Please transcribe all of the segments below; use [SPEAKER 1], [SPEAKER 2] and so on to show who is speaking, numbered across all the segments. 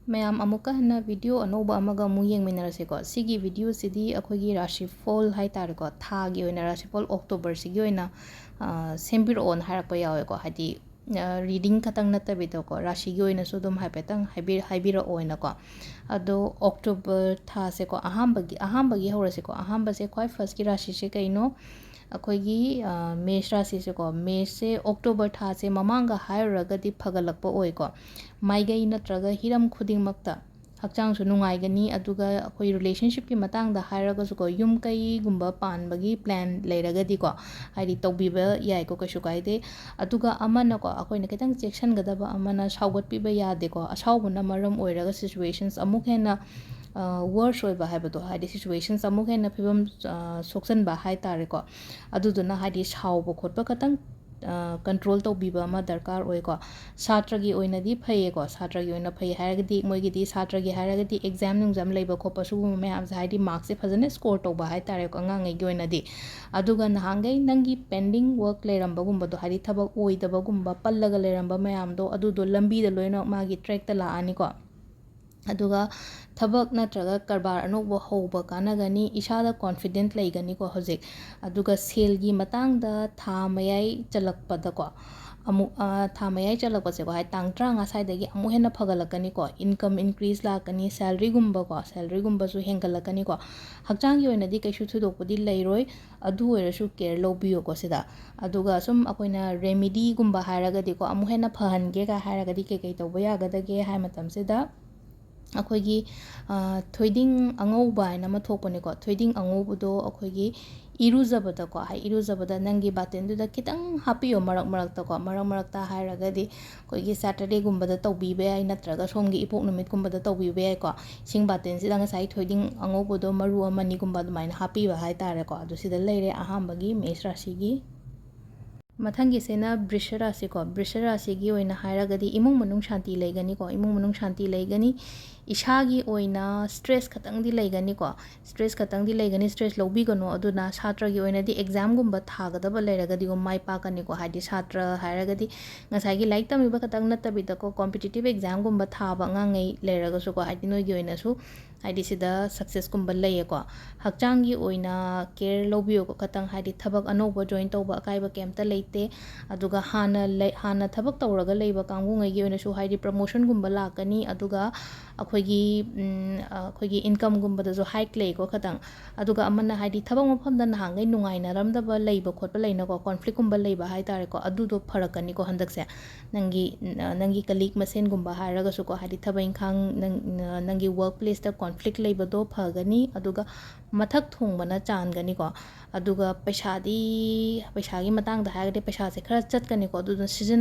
[SPEAKER 1] ꯃꯌꯥꯝ ꯑꯃꯨꯛꯀ ꯍꯟꯅ ꯚꯤꯗꯤꯑꯣ ꯑꯅꯧꯕ ꯑꯃꯒ ꯑꯃꯨꯛ ꯌꯦꯡꯃꯤꯟꯅꯔꯁꯦꯀꯣ ꯁꯤꯒꯤ ꯚꯤꯗꯤꯑꯣꯁꯤꯗꯤ ꯑꯩꯈꯣꯏꯒꯤ ꯔꯥꯁꯤꯐꯣꯜ ꯍꯥꯏꯇꯥꯔꯦꯀꯣ ꯊꯥꯒꯤ ꯑꯣꯏꯅ ꯔꯥꯁꯤꯐꯣꯜ ꯑꯣꯛꯇꯣꯕꯔꯁꯤꯒꯤ ꯑꯣꯏꯅ ꯁꯦꯝꯕꯤꯔꯛꯑꯣꯅ ꯍꯥꯏꯔꯛꯄ ꯌꯥꯎꯋꯦꯀꯣ ꯍꯥꯏꯗꯤ ꯔꯤꯗꯤꯡ ꯈꯛꯇꯪ ꯅꯠꯇꯕꯤꯗꯀꯣ ꯔꯥಶꯤꯒꯤ ꯑꯣꯏꯅꯁꯨ ꯑꯗꯨꯝ ꯍꯥꯏꯐꯦꯠꯇꯪ ꯍꯥꯏꯕꯤꯔꯛꯑꯣꯅꯀꯣ ꯑꯗꯣ ꯑꯣꯛꯇꯣꯕꯔ ꯊꯥꯁꯦꯀꯣ ꯑꯍꯥꯟꯕꯒꯤ ꯍꯧꯔꯁꯦꯀꯣ ꯑꯍꯥꯟꯕꯁꯦ ꯈ꯭ꯋꯥꯏ ꯐꯥꯔꯁꯀꯤ ꯔꯥಶꯤꯁꯦ ꯀꯩꯅꯣ ꯑꯩꯈꯣꯏꯒꯤ ꯃꯦꯁ ꯔꯥశꯤꯁꯦꯀꯣ ꯃꯦꯁꯁꯦ ꯑꯣꯛꯇꯣꯕꯔ ꯊꯥꯁꯦ ꯃꯃꯥꯡꯒ ꯍꯥꯏꯔꯨꯔꯒꯗꯤ ꯐꯒꯠꯂꯛꯄ ꯑꯣꯏꯀꯣ ꯃꯥꯏꯀꯩ ꯅꯠꯇ꯭ꯔꯒ ꯍꯤꯔꯝ ꯈꯨꯗꯤꯡꯃꯛꯇ ꯍꯛꯆꯥꯡꯁꯨ ꯅꯨꯡꯉꯥꯏꯒꯅꯤ ꯑꯗꯨꯒ ꯑꯩꯈꯣꯏ ꯔꯤꯂꯦꯁꯟꯁꯤꯞꯀꯤ ꯃꯇꯥꯡꯗ ꯍꯥꯏꯔꯒꯁꯨꯀꯣ ꯌꯨꯝ ꯀꯩꯒꯨꯝꯕ ꯄꯥꯟꯕꯒꯤ ꯄ꯭ꯂꯥꯟ ꯂꯩꯔꯒꯗꯤꯀꯣ ꯍꯥꯏꯗꯤ ꯇꯧꯕꯤꯕ ꯌꯥꯏꯀꯣ ꯀꯩꯁꯨ ꯀꯥꯏꯗꯦ ꯑꯗꯨꯒ ꯑꯃꯅꯀꯣ ꯑꯩꯈꯣꯏꯅ ꯈꯤꯇꯪ ꯆꯦꯛꯁꯤꯟꯒꯗꯕ ꯑꯃꯅ ꯁꯥꯎꯒꯠꯄꯤꯕ ꯌꯥꯗꯦꯀꯣ ꯑꯁꯥꯎꯕꯅ ꯃꯔꯝ ꯑꯣꯏꯔꯒ ꯁꯤꯆꯨꯋꯦꯁꯟꯁ ꯑꯃꯨꯛ ꯍꯦꯟꯅ ꯋꯔꯁ ꯑꯣꯏꯕ ꯍꯥꯏꯕꯗꯣ ꯍꯥꯏꯗꯤ ꯁꯤꯆꯨꯋꯦꯁꯟꯁ ꯑꯃꯨꯛ ꯍꯦꯟꯅ ꯐꯤꯕꯝ ꯁꯣꯛꯆꯟꯕ ꯍꯥꯏ ꯇꯥꯔꯦꯀꯣ ꯑꯗꯨꯗꯨꯅ ꯍꯥꯏꯗꯤ ꯁꯥꯎꯕ ꯈꯣꯠꯄ ꯈꯇꯪ ꯀꯟꯇ꯭ꯔꯣꯜ ꯇꯧꯕꯤꯕ ꯑꯃ ꯗꯔꯀꯥꯔ ꯑꯣꯏꯀꯣ ꯁꯥꯇ꯭ꯔꯒꯤ ꯑꯣꯏꯅꯗꯤ ꯐꯩꯌꯦꯀꯣ ꯁꯥꯇ꯭ꯔꯒꯤ ꯑꯣꯏꯅ ꯐꯩ ꯍꯥꯏꯔꯒꯗꯤ ꯃꯣꯏꯒꯤꯗꯤ ꯁꯥꯇ꯭ꯔꯒꯤ ꯍꯥꯏꯔꯒꯗꯤ ꯑꯦꯛꯖꯥꯝ ꯅꯨꯡꯖꯥꯝ ꯂꯩꯕ ꯈꯣꯠꯄ ꯁꯤꯒꯨꯝꯕ ꯃꯌꯥꯝꯁꯦ ꯍꯥꯏꯗꯤ ꯃꯥꯔꯛꯁꯦ ꯐꯖꯅ ꯁ꯭ꯀꯣꯔ ꯇꯧꯕ ꯍꯥꯏ ꯇꯥꯔꯦꯀꯣ ꯑꯉꯥꯡꯉꯩꯒꯤ ꯑꯣꯏꯅꯗꯤ ꯑꯗꯨꯒ ꯅꯍꯥꯟꯈꯩ ꯅꯪꯒꯤ ꯄꯦꯟꯗꯤꯡ ꯋꯔꯛ ꯂꯩꯔꯝꯕꯒꯨꯝꯕꯗꯣ ꯍꯥꯏꯗꯤ ꯊꯕꯛ ꯑꯣꯏꯗꯕꯒꯨꯝꯕ ꯄꯜꯂꯒ ꯂꯩꯔꯝꯕ ꯃꯌꯥꯝꯗꯣ ꯑꯗꯨꯗꯣ ꯂꯝꯕꯤꯗ ꯂꯣꯏꯅ ꯃꯥꯒꯤ ꯇ꯭ꯔꯦꯛꯇ ꯂꯥꯛꯑꯅꯤꯀꯣ ꯑꯗꯨꯒ ꯊꯕꯛ ꯅꯠꯇ꯭ꯔꯒ ꯀꯔꯕꯥꯔ ꯑꯅꯧꯕ ꯍꯧꯕ ꯀꯥꯟꯅꯒꯅꯤ ꯏꯁꯥꯗ ꯀꯣꯟꯐꯤꯗꯦꯟꯠ ꯂꯩꯒꯅꯤꯀꯣ ꯍꯧꯖꯤꯛ ꯑꯗꯨꯒ ꯁꯦꯜꯒꯤ ꯃꯇꯥꯡꯗ ꯊꯥ ꯃꯌꯥꯏ ꯆꯜꯂꯛꯄꯗꯀꯣ ꯑꯃꯨꯛ ꯊꯥ ꯃꯌꯥꯏ ꯆꯜꯂꯛꯄꯁꯦꯀꯣ ꯍꯥꯏꯗꯤ ꯇꯥꯡ 35 ꯁ꯭ꯋꯥꯏꯗꯒꯤ ꯑꯃꯨꯛ ꯍꯦꯟꯅ ꯐꯒꯠꯂꯛꯀꯅꯤꯀꯣ ꯏꯟꯀꯝ ꯏꯟꯀ꯭ꯔꯤꯁ ꯂꯥꯛꯀꯅꯤ ꯁꯦꯂꯔꯤꯒꯨꯝꯕꯁꯨ ꯍꯦꯟꯒꯠꯂꯛꯀꯅꯤꯀꯣ ꯍꯛꯆꯥꯡꯒꯤ ꯑꯣꯏꯅꯗꯤ ꯀꯩꯁꯨ ꯊꯣꯏꯗꯣꯛꯄꯗꯤ ꯂꯩꯔꯣꯏ ꯑꯗꯨ ꯑꯣꯏꯔꯁꯨ ꯀꯦꯌꯔ ꯂꯧꯕꯤꯌꯨꯀꯣ ꯁꯤꯗ ꯑꯗꯨꯒ ꯁꯨꯝ ꯑꯩꯈꯣꯏꯅ ꯔꯦꯃꯤꯗꯤꯒꯨꯝꯕ ꯍꯥꯏꯔꯒꯗꯤꯀꯣ ꯑꯃꯨꯛ ꯍꯦꯟꯅ ꯐꯍꯟꯒꯦꯒ ꯍꯥꯏꯔꯒꯗꯤ ꯀꯩꯀꯩ ꯇꯧꯕ ꯌꯥꯒꯗꯒꯦ ꯍꯥꯏ ꯃꯇꯝꯁꯤꯗ ꯑꯩꯈꯣꯏꯒꯤ ꯊꯣꯏꯗꯤꯡ ꯑꯉꯧꯕ ꯍꯥꯏꯅ ꯑꯃ ꯊꯣꯛꯄꯅꯦꯀꯣ ꯊꯣꯏꯗꯤꯡ ꯑꯉꯧꯕꯗꯣ ꯑꯩꯈꯣꯏꯒꯤ ꯏꯔꯨꯖꯕꯗꯀꯣ ꯏꯔꯨꯖꯕꯗ ꯅꯪꯒꯤ ꯕꯥꯇꯤꯟꯗꯨꯗ ꯈꯤꯇꯪ ꯍꯥꯞꯄꯤꯌꯣ ꯃꯔꯛ ꯃꯔꯛꯇꯀꯣ ꯃꯔꯛ ꯃꯔꯛꯇ ꯍꯥꯏꯔꯒꯗꯤ ꯑꯩꯈꯣꯏꯒꯤ ꯁꯦꯇꯔꯗꯦꯒꯨꯝꯕꯗ ꯇꯧꯕꯤꯕ ꯌꯥꯏ ꯅꯠꯇ꯭ꯔꯒ ꯁꯣꯝꯒꯤ ꯏꯄꯣꯛ ꯅꯨꯃꯤꯠꯀꯨꯝꯕꯗ ꯇꯧꯕꯤꯕ ꯌꯥꯏꯀꯣ ꯏꯁꯤꯡ ꯕꯥꯇꯤꯟꯁꯤꯗ ꯉꯁꯥꯏ ꯊꯣꯏꯗꯤꯡ ꯑꯉꯧꯕꯗꯣ ꯃꯔꯨ ꯑꯃꯅꯤꯒꯨꯝꯕ ꯑꯗꯨꯃꯥꯏꯅ ꯍꯥꯞꯄꯤꯕ ꯍꯥꯏ ꯇꯥꯔꯦꯀꯣ ꯑꯗꯨ ꯁꯤꯗ ꯂꯩꯔꯦ ꯑꯍꯥꯟꯕꯒꯤ ꯃꯦꯁ ꯔꯥశꯤꯒꯤ ꯃꯊꯪꯒꯤꯁꯤꯅ ꯕ꯭ꯔꯤꯁ ꯔꯥశꯤꯀꯣ ꯕ꯭ꯔꯤꯁ ꯔꯥశꯤꯒꯤ ꯑꯣꯏꯅ ꯍꯥꯏꯔꯒꯗꯤ ꯏꯃꯨꯡ ꯃꯅꯨꯡ ꯁꯥꯟꯇꯤ ꯂꯩꯒꯅꯤꯀꯣ ꯏꯃꯨꯡ ꯃꯅꯨꯡ ꯁꯥꯟꯇꯤ ꯂꯩꯒꯅꯤ ꯏꯁꯥꯒꯤ ꯑꯣꯏꯅ ꯁ꯭ꯇ꯭ꯔꯦꯁ ꯈꯇꯪꯗꯤ ꯂꯩꯒꯅꯤꯀꯣ ꯁ꯭ꯇ꯭ꯔꯦꯁ ꯂꯧꯕꯤꯒꯅꯨ ꯑꯗꯨꯅ ꯁꯥꯇ꯭ꯔꯒꯤ ꯑꯣꯏꯅꯗꯤ ꯑꯦꯛꯖꯥꯝꯒꯨꯝꯕ ꯊꯥꯒꯗꯕ ꯂꯩꯔꯒꯗꯤꯀꯣ ꯃꯥꯏ ꯄꯥꯛꯀꯅꯤꯀꯣ ꯍꯥꯏꯗꯤ ꯁꯥꯇ꯭ꯔ ꯍꯥꯏꯔꯒꯗꯤ ꯉꯁꯥꯏꯒꯤ ꯂꯥꯏꯔꯤꯛ ꯇꯝꯃꯤꯕ ꯈꯇꯪ ꯅꯠꯇꯕꯤꯗꯀꯣ ꯀꯣꯝꯄꯤꯇꯤꯇꯤቭ ꯑꯦꯛꯖꯥꯝꯒꯨꯝꯕ ꯊꯥꯕ ꯑꯉꯥꯡꯉꯩ ꯂꯩꯔꯒꯁꯨꯀꯣ ꯍꯥꯏꯗꯤ ꯅꯣꯏꯒꯤ ꯑꯣꯏꯅꯁꯨ ꯍꯥꯏꯗꯤ ꯁꯤꯗ ꯁꯛꯁꯦꯁꯀꯨꯝꯕ ꯂꯩꯌꯦꯀꯣ ꯍꯛꯆꯥꯡꯒꯤ ꯑꯣꯏꯅ ꯀꯦꯌꯔ ꯂꯧꯕꯤꯌꯨꯀꯣ ꯈꯇꯪ ꯍꯥꯏꯗꯤ ꯊꯕꯛ ꯑꯅꯧꯕ ꯖꯣꯏꯟ ꯇꯧꯕ ꯑꯀꯥꯏꯕ ꯀꯩꯝꯇ ꯂꯩꯇꯦ ꯑꯗꯨꯒ ꯍꯥꯟꯅ ꯊꯕꯛ ꯇꯧꯔꯒ ꯂꯩꯕ ꯀꯥꯡꯕꯨꯉꯩꯒꯤ ꯑꯣꯏꯅꯁꯨ ꯍꯥꯏꯗꯤ ꯄ꯭ꯔꯃꯣꯁꯟꯒꯨꯝꯕ ꯂꯥꯛꯀꯅꯤ ꯑꯗꯨꯒ ꯑꯩꯈꯣꯏꯒꯤ ꯏꯟꯀꯝꯒꯨꯝꯕꯗꯁꯨ ꯍꯥꯏꯛ ꯂꯩꯀꯣ ꯈꯇꯪ ꯑꯗꯨꯒ ꯑꯃꯅ ꯍꯥꯏꯗꯤ ꯊꯕꯛ ꯃꯐꯝꯗ ꯅꯍꯥꯟꯈꯩ ꯅꯨꯡꯉꯥꯏꯅꯔꯝꯗꯕ ꯂꯩꯕ ꯈꯣꯠꯄ ꯂꯩꯅꯀꯣ ꯀꯣꯟꯐ꯭ꯂꯤꯛꯀꯨꯝꯕ ꯂꯩꯕ ꯍꯥꯏ ꯇꯥꯔꯦꯀꯣ ꯑꯗꯨꯗꯣ ꯐꯔꯛꯀꯅꯤꯀꯣ ꯍꯟꯗꯛꯁꯦ ꯅꯪꯒꯤ ꯀꯂꯤꯛ ꯃꯁꯦꯟꯒꯨꯝꯕ ꯍꯥꯏꯔꯒꯁꯨꯀꯣ ꯍꯥꯏꯗꯤ ꯊꯕꯛ ꯏꯪꯈꯥꯡ ꯅꯪꯒꯤ ꯋꯔꯛ ꯄ꯭ꯂꯦꯁꯇ ꯀꯣꯟꯐ꯭ꯂꯤꯛ ꯂꯩꯕꯗோ фꯒꯅꯤ ꯑꯗꯨꯒ ꯃꯊꯛ ꯊꯣꯡꯕꯅ ꯆꯥꯟꯒꯅꯤꯀꯣ ꯑꯗꯨꯒ ꯄꯩꯁꯥꯒꯤ ꯃꯇꯥꯡꯗ ꯍꯥꯏꯔꯒꯗꯤ ꯄꯩꯁꯥꯁꯦ ꯈꯔ ꯆꯠꯀꯅꯤꯀꯣ ꯑꯗꯨꯗꯨꯅ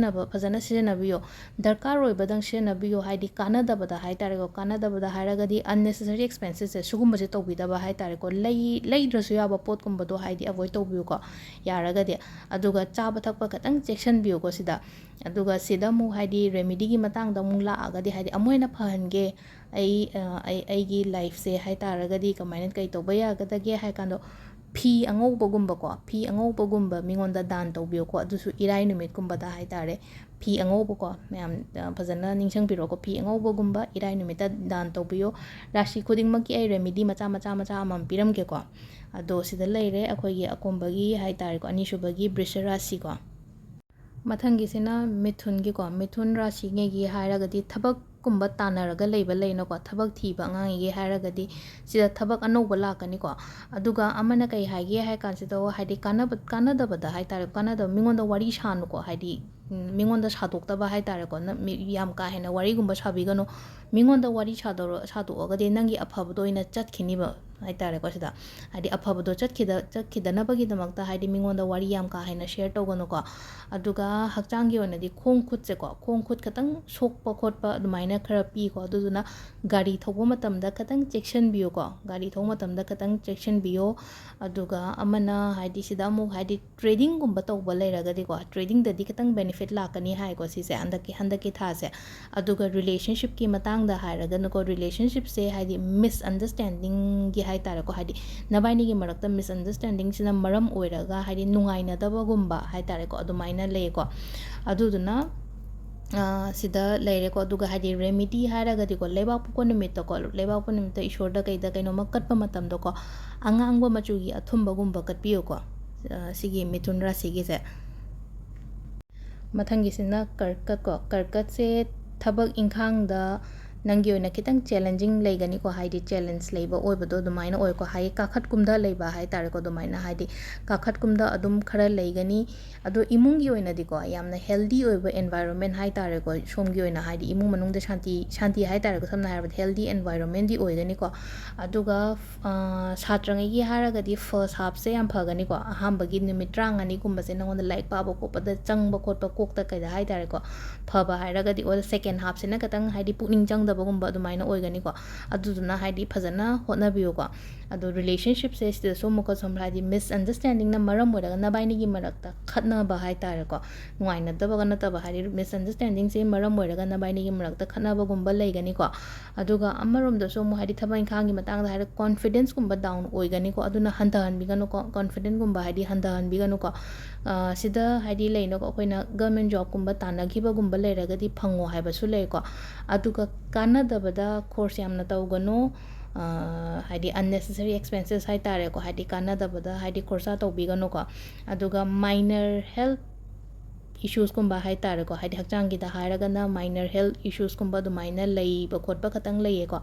[SPEAKER 1] ꯐꯖꯅ ꯁꯤꯖꯤꯟꯅꯕꯤꯌꯣ ꯗꯔꯀꯥꯔ ꯑꯣꯏꯕꯗꯪ ꯁꯤꯖꯤꯟꯅꯕꯤꯌꯣ ꯍꯥꯏꯗꯤ ꯀꯥꯟꯅꯗꯕꯗ ꯍꯥꯏ ꯇꯥꯔꯦꯀꯣ ꯀꯥꯟꯅꯗꯕꯗ ꯍꯥꯏꯔꯒꯗꯤ ꯑꯟꯅꯦꯁꯦꯁꯔꯤ ꯑꯦꯛꯁꯄꯦꯟꯁꯦꯁꯁꯦ ꯁꯤꯒꯨꯝꯕꯁꯦ ꯇꯧꯕꯤꯗꯕ ꯍꯥꯏ ꯇꯥꯔꯦꯀꯣ ꯂꯩꯗ꯭ꯔꯁꯨ ꯌꯥꯕ ꯄꯣꯠꯀꯨꯝꯕꯗꯣ ꯍꯥꯏꯗꯤ ꯑꯦꯕꯣꯏꯗ ꯇꯧꯕꯤꯌꯨꯀꯣ ꯌꯥꯔꯒꯗꯤ ꯑꯗꯨꯒ ꯆꯥꯕ ꯊꯛꯄ ꯈꯇꯪ ꯆꯦꯛꯁꯤꯟꯕꯤꯌꯨꯀꯣ ꯁꯤꯗ ꯑꯗꯨꯒ ꯁꯤꯗ ꯑꯃꯨꯛ ꯍꯥꯏꯗꯤ ꯔꯦꯃꯤꯗꯤꯒꯤ ꯃꯇꯥꯡꯗ ꯑꯃꯨꯛ ꯂꯥꯛꯑꯒꯗꯤ ꯍꯥꯏꯗꯤ ꯑꯃꯨꯛ ꯍꯦꯟꯅ ꯐꯍꯟꯒꯦ ꯑꯩꯒꯤ ꯂꯥꯏꯐꯁꯦ ꯍꯥꯏ ꯇꯥꯔꯒꯗꯤ ꯀꯃꯥꯏꯅ ꯀꯩ ꯇꯧꯕ ꯌꯥꯒꯗꯒꯦ ꯍꯥꯏ ꯀꯥꯟꯗꯣ ꯐꯤ ꯑꯉꯧꯕꯒꯨꯝꯕ ꯃꯤꯉꯣꯟꯗ ꯗꯥꯟ ꯇꯧꯕꯤꯌꯣꯀꯣ ꯑꯗꯨꯁꯨ ꯏꯔꯥꯏ ꯅꯨꯃꯤꯠꯀꯨꯝꯕꯗ ꯍꯥꯏ ꯇꯥꯔꯦ ꯐꯤ ꯑꯉꯧꯕꯀꯣ ꯃꯌꯥꯝ ꯐꯖꯅ ꯅꯤꯡꯁꯤꯡꯕꯤꯔꯣꯀꯣ ꯐꯤ ꯑꯉꯧꯕꯒꯨꯝꯕ ꯏꯔꯥꯏ ꯅꯨꯃꯤꯠꯇ ꯗꯥꯟ ꯇꯧꯕꯤꯌꯣ ꯔꯥಶꯤ ꯈꯨꯗꯤꯡꯃꯛꯀꯤ ꯑꯩ ꯔꯦꯃꯤꯗꯤ ꯃꯆꯥ ꯑꯃꯃꯝ ꯄꯤꯔꯝꯒꯦꯀꯣ ꯑꯗꯣ ꯁꯤꯗ ꯂꯩꯔꯦ ꯑꯩꯈꯣꯏꯒꯤ ꯑꯀꯣꯟꯕꯒꯤ ꯍꯥꯏ ꯇꯥꯔꯦꯀꯣ ꯑꯅꯤꯁꯨꯕꯒꯤ ꯕ꯭ꯔꯤꯁ ꯔꯥశꯤꯀꯣ ꯃꯊꯪꯒꯤꯁꯤꯅ ꯃꯤꯊꯨꯟ ꯔꯥశꯤꯉꯩꯒꯤ ꯍꯥꯏꯔꯒꯗꯤ ꯊꯕꯛꯀꯨꯝꯕ ꯇꯥꯟꯅꯔꯒ ꯂꯩꯕ ꯂꯩꯅꯀꯣ ꯊꯕꯛ ꯊꯤꯕ ꯑꯉꯥꯡꯉꯩꯒꯤ ꯍꯥꯏꯔꯒꯗꯤ ꯁꯤꯗ ꯊꯕꯛ ꯑꯅꯧꯕ ꯂꯥꯛꯀꯅꯤꯀꯣ ꯑꯗꯨꯒ ꯑꯃꯅ ꯀꯩ ꯍꯥꯏꯒꯦ ꯍꯥꯏ ꯀꯥꯟꯁꯤꯗ ꯍꯥꯏꯗꯤ ꯀꯥꯟꯅꯗꯕꯗ ꯍꯥꯏ ꯇꯥꯔꯦ ꯀꯥꯟꯅꯗꯕ ꯃꯤꯉꯣꯟꯗ ꯋꯥꯔꯤ ꯁꯥꯅꯨꯀꯣ ꯍꯥꯏꯗꯤ ꯃꯤꯉꯣꯟꯗ ꯁꯥꯗꯣꯛꯇꯕ ꯍꯥꯏ ꯇꯥꯔꯦꯀꯣ ꯌꯥꯝ ꯀꯥ ꯍꯦꯟꯅ ꯋꯥꯔꯤꯒꯨꯝꯕ ꯁꯥꯕꯤꯒꯅꯨ ꯃꯤꯉꯣꯟꯗ ꯋꯥꯔꯤ ꯁꯥꯗꯣꯛꯑꯒꯗꯤ ꯅꯪꯒꯤ ꯑꯐꯕꯗꯣ ꯑꯣꯏꯅ ꯆꯠꯈꯤꯅꯤꯕ ꯍꯥꯏ ꯇꯥꯔꯦꯀꯣ ꯁꯤꯗ ꯍꯥꯏꯗꯤ ꯑꯐꯕꯗꯣ ꯆꯠꯈꯤꯗꯅꯕꯒꯤꯗꯃꯛꯇ ꯍꯥꯏꯗꯤ ꯃꯤꯉꯣꯟꯗ ꯋꯥꯔꯤ ꯌꯥꯝ ꯀꯥ ꯍꯦꯟꯅ ꯁꯦꯌꯔ ꯇꯧꯒꯅꯨꯀꯣ ꯑꯗꯨꯒ ꯍꯛꯆꯥꯡꯒꯤ ꯑꯣꯏꯅꯗꯤ ꯈꯣꯡ ꯈꯨꯠ ꯈꯇꯪ ꯁꯣꯛꯄ ꯈꯣꯠꯄ ꯑꯗꯨꯃꯥꯏꯅ ꯈꯔ ꯄꯤꯀꯣ ꯑꯗꯨꯗꯨꯅ ꯒꯥꯔꯤ ꯊꯧꯕ ꯃꯇꯝꯗ ꯈꯇꯪ ꯆꯦꯛꯁꯤꯟꯕꯤꯌꯣ ꯑꯗꯨꯒ ꯑꯃꯅ ꯍꯥꯏꯗꯤ ꯁꯤꯗ ꯑꯃꯨꯛ ꯍꯥꯏꯗꯤ ꯇ꯭ꯔꯦꯗꯤꯡꯒꯨꯝꯕ ꯇꯧꯕ ꯂꯩꯔꯒꯗꯤꯀꯣ ꯇ꯭ꯔꯦꯗꯤꯡꯗꯗꯤ khitang benefit ꯂꯥꯛꯀꯅꯤ ꯍꯥꯏꯀꯣ ꯁꯤꯁꯦ ꯍꯟꯗꯛꯀꯤ ꯊꯥꯁꯦ ꯑꯗꯨꯒ ꯔꯤꯂꯦꯁꯟꯁꯤꯞꯀꯤ ꯃꯇꯥꯡꯗ ꯍꯥꯏꯔꯒꯅꯀꯣ ꯔꯤꯂꯦꯁꯟꯁꯤꯞꯁꯦ ꯍꯥꯏꯗꯤ ꯃꯤꯁꯑꯟꯗꯔꯁꯇꯦꯟꯗꯤꯡꯒꯤ ꯍꯥꯏ ꯇꯥꯔꯦꯀꯣ ꯍꯥꯏꯗꯤ ꯅꯕꯥꯏꯅꯤꯒꯤ ꯃꯔꯛꯇ ꯃꯤꯁꯑꯟꯗꯔꯁꯇꯦꯟꯗꯤꯡꯁꯤꯅ ꯃꯔꯝ ꯑꯣꯏꯔꯒ ꯍꯥꯏꯗꯤ ꯅꯨꯡꯉꯥꯏꯅꯗꯕꯒꯨꯝꯕ ꯍꯥꯏ ꯇꯥꯔꯦꯀꯣ ꯑꯗꯨꯃꯥꯏꯅ ꯂꯩꯌꯦꯀꯣ ꯑꯗꯨꯗꯨꯅ ꯁꯤꯗ ꯂꯩꯔꯦꯀꯣ ꯑꯗꯨꯒ ꯍꯥꯏꯗꯤ ꯔꯦꯃꯤꯗꯤ ꯍꯥꯏꯔꯒꯗꯤꯀꯣ ꯂꯩꯕꯥꯛꯄꯣꯛꯄ ꯅꯨꯃꯤꯠꯇꯀꯣ ꯂꯩꯕꯥꯛꯄꯣꯛꯄ ꯅꯨꯃꯤꯠꯇ ꯏꯁꯣꯔꯗ ꯀꯩꯗ ꯀꯩꯅꯣꯝꯃ ꯀꯠꯄ ꯃꯇꯝꯗꯀꯣ ꯑꯉꯥꯡꯕ ꯃꯆꯨꯒꯤ ꯑꯊꯨꯝꯕꯒꯨꯝꯕ ꯀꯠꯄꯤꯌꯨꯀꯣ ꯁꯤꯒꯤ ꯃꯤꯊꯨꯟ ꯔꯥశꯤꯒꯤꯁꯦ ꯃꯊꯪꯒꯤꯁꯤꯅ ꯀꯔꯀꯠꯀꯣ ꯀꯔꯀꯠꯁꯦ ꯊꯕꯛ ꯏꯪꯈꯥꯡꯗ ꯅꯪꯒꯤ ꯑꯣꯏꯅ ꯈꯤꯇꯪ ꯆꯦꯂꯦꯟꯖꯤꯡ ꯂꯩꯒꯅꯤꯀꯣ ꯍꯥꯏꯗꯤ ꯆꯦꯂꯦꯟꯖ ꯂꯩꯕ ꯑꯣꯏꯕꯗꯣ ꯑꯗꯨꯃꯥꯏꯅ ꯑꯣꯏꯀꯣ ꯍꯥꯏꯗꯤ ꯀꯥꯈꯠ ꯀꯨꯝꯊ ꯂꯩꯕ ꯍꯥꯏꯇꯥꯔꯦꯀꯣ ꯑꯗꯨꯃꯥꯏꯅ ꯍꯥꯏꯗꯤ ꯀꯥꯈꯠ ꯀꯨꯝꯊ ꯑꯗꯨꯝ ꯈꯔ ꯂꯩꯒꯅꯤ ꯑꯗꯣ ꯏꯃꯨꯡꯒꯤ ꯑꯣꯏꯅꯗꯤꯀꯣ ꯌꯥꯝꯅ ꯍꯦꯜꯗꯤ ꯑꯣꯏꯕ ꯑꯦꯟꯚꯥꯏꯔꯣꯟꯃꯦꯟ ꯍꯥꯏꯇꯥꯔꯦꯀꯣ ꯁꯣꯝꯒꯤ ꯑꯣꯏꯅ ꯍꯥꯏꯗꯤ ꯏꯃꯨꯡ ꯃꯅꯨꯡꯗ ꯁꯥꯟꯇꯤ ꯍꯥꯏꯇꯥꯔꯦꯀꯣ ꯁꯝꯅ ꯍꯥꯏꯔꯕꯗ ꯍꯦꯜꯗꯤ ꯑꯦꯟꯚꯥꯏꯔꯣꯟꯃꯦꯟꯗꯤ ꯑꯣꯏꯒꯅꯤꯀꯣ ꯑꯗꯨꯒ ꯁꯥꯇ꯭ꯔꯉꯩꯒꯤ ꯍꯥꯏꯔꯒꯗꯤ ꯐꯔꯁ ꯍꯥꯞꯁꯦ ꯌꯥꯝ ꯐꯒꯅꯤꯀꯣ ꯑꯍꯥꯟꯕꯒꯤ ꯅꯨꯃꯤꯠ 35ꯒꯨꯝꯕꯁꯦ ꯅꯉꯣꯟꯗ ꯂꯥꯏꯔꯤꯛ ꯄꯥꯕ ꯈꯣꯠꯄꯗ ꯆꯪꯕ ꯈꯣꯠꯄ ꯀꯣꯛꯇ ꯀꯩꯗ ꯍꯥꯏꯇꯥꯔꯦꯀꯣ ꯐꯕ ꯍꯥꯏꯔꯒꯗꯤ ꯑꯣꯔ ꯁꯦꯀꯦꯟ ꯍꯥꯞꯁꯤꯅ ꯈꯤꯇꯪ ꯍꯥꯏꯗꯤ ꯄꯨꯛꯅꯤꯡ ꯆꯪꯗꯕꯒꯨꯝꯕ ꯑꯗꯨꯃꯥꯏꯅ ꯑꯣꯏꯒꯅꯤꯀꯣ ꯑꯗꯨꯗꯨꯅ ꯍꯥꯏꯗꯤ ꯐꯖꯅ ꯍꯣꯠꯅꯕꯤꯌꯨꯀꯣ ꯑꯗꯣ ꯔꯤꯂꯦꯁꯟshipꯁꯦ ꯁꯤꯗꯁꯨ ꯑꯃꯨꯛꯀ ꯁꯣꯝ ꯍꯥꯏꯗꯤ ꯃꯤꯁꯑꯟꯗꯔꯁꯇꯦꯟꯗꯤꯡꯅ ꯃꯔꯝ ꯑꯣꯏꯔꯒ ꯅꯕꯥꯏꯅꯤꯒꯤ ꯃꯔꯛꯇ ꯈꯠꯅꯕ ꯍꯥꯏꯇꯥꯔꯦꯀꯣ ꯅꯨꯡꯉꯥꯏꯅꯗꯕꯒ ꯅꯠꯇꯕ ꯍꯥꯏꯗꯤ ꯃꯤꯁꯑꯟꯗꯔꯁꯇꯦꯟꯗꯤꯡꯁꯦ ꯃꯔꯝ ꯑꯣꯏꯔꯒ ꯅꯕꯥꯏꯅꯤꯒꯤ ꯃꯔꯛꯇ ꯈꯠꯅꯕꯒꯨꯝꯕ ꯂꯩꯒꯅꯤꯀꯣ ꯑꯗꯨꯒ ꯑꯃꯔꯣꯝꯗꯁꯨ ꯑꯃꯨꯛ ꯍꯥꯏꯗꯤ ꯊꯕꯛ ꯏꯪꯈꯥꯡꯒꯤ ꯃꯇꯥꯡꯗ ꯍꯥꯏꯔ ꯀꯣꯟꯐꯤꯗꯦꯟꯁꯀꯨꯝꯕ ꯗꯥꯎꯟ ꯑꯣꯏꯒꯅꯤꯀꯣ ꯑꯗꯨꯅ ꯍꯟꯊꯍꯟꯕꯤꯒꯅꯨꯀꯣ ꯀꯣꯟꯐꯤꯗꯦꯟꯁꯀꯨꯝꯕ ꯍꯥꯏꯗꯤ ꯍꯟꯊꯍꯟꯕꯤꯒꯅꯨꯀꯣ ꯁꯤꯗ ꯍꯥꯏꯗꯤ ꯂꯩꯅꯀꯣ ꯑꯩꯈꯣꯏꯅ ꯒꯔꯃꯦꯟ ꯖꯣꯕꯀꯨꯝꯕ ꯇꯥꯟꯅꯈꯤꯕꯒꯨꯝꯕ ꯂꯩꯔꯒꯗꯤ ꯐꯪꯉꯣ ꯍꯥꯏꯕꯁꯨ ꯂꯩꯀꯣ ꯑꯗꯨꯒ ꯀꯥꯟꯅꯗꯕꯗ ꯈꯣꯔꯁ ꯌꯥꯝꯅ ꯇꯧꯒꯅꯨ ꯍꯥꯏꯗꯤ unnecessary expenses ꯍꯥꯏꯇꯥꯔꯦꯀꯣ ꯍꯥꯏꯗꯤ ꯀꯥꯟꯅꯗꯕꯗ ꯍꯥꯏꯗꯤ ꯈꯣꯔꯁꯥ ꯇꯧꯕꯤꯒꯅꯨꯀꯣ ꯑꯗꯨꯒ ꯃꯥꯏꯅꯔ ꯍꯦꯜꯊ ꯏꯁꯨꯁꯀꯨꯝꯕ ꯍꯥꯏꯇꯥꯔꯦꯀꯣ ꯍꯥꯏꯗꯤ ꯍꯛꯆꯥꯡꯒꯤꯗ ꯍꯥꯏꯔꯒꯅ ꯃꯥꯏꯅꯔ ꯍꯦꯜꯊ ꯏꯁꯨꯁꯀꯨꯝꯕ ꯑꯗꯨꯃꯥꯏꯅ ꯂꯩꯕ ꯈꯣꯠꯄ ꯈꯇꯪ ꯂꯩꯌꯦꯀꯣ